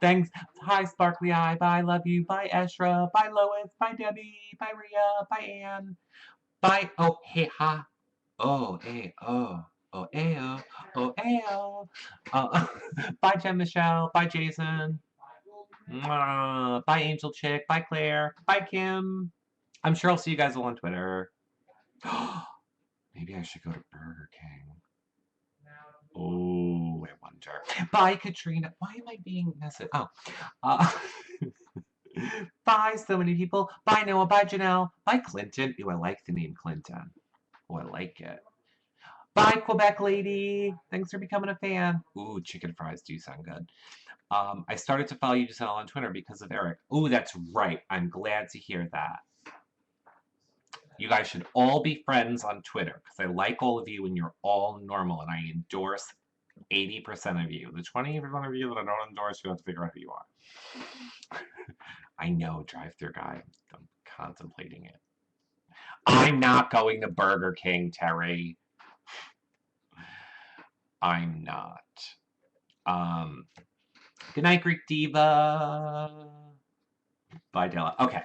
Thanks. Hi, Sparkly Eye. Bye, love you. Bye, Esra. Bye, Lois. Bye, Debbie. Bye, Rhea. Bye, Ann. Bye. Oh, hey, ha. Oh, hey, oh. Oh, ayo. Oh, ayo. Bye, Jen Michelle. Bye, Jason. Mwah. Bye, Angel Chick. Bye, Claire. Bye, Kim. I'm sure I'll see you guys all on Twitter. Maybe I should go to Burger King. Oh, I wonder. Bye, Katrina. Why am I being messy? Oh. Uh, bye, so many people. Bye, Noah. Bye, Janelle. Bye, Clinton. Ooh, I like the name Clinton. Oh, I like it. Bye, Quebec lady. Thanks for becoming a fan. Ooh, chicken fries do sound good. I started to follow you, Giselle, on Twitter because of Eric. Ooh, that's right. I'm glad to hear that. You guys should all be friends on Twitter because I like all of you and you're all normal and I endorse 80% of you. The 20% of you that I don't endorse, you have to figure out who you are. I know, drive-through guy. I'm contemplating it. I'm not going to Burger King, Terry. I'm not. Good night, Greek Diva. Bye, Della. Okay.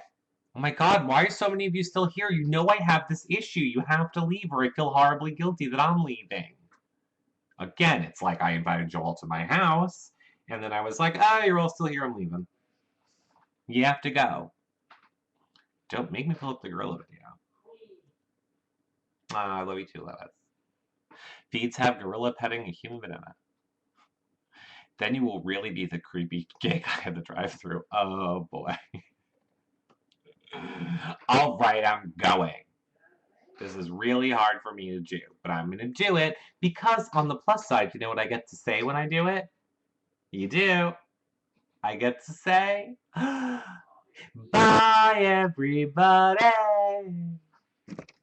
Oh my god, why are so many of you still here? You know I have this issue. You have to leave or I feel horribly guilty that I'm leaving. Again, it's like I invited Joel to my house, and then I was like, oh, you're all still here, I'm leaving. You have to go. Don't make me pull up the gorilla video. I love you too, Lois. Feeds have gorilla petting a human banana. Then you will really be the creepy gay guy at the drive-thru. Oh boy. Alright, I'm going. This is really hard for me to do, but I'm going to do it because on the plus side, you know what I get to say when I do it? You do. I get to say, bye everybody.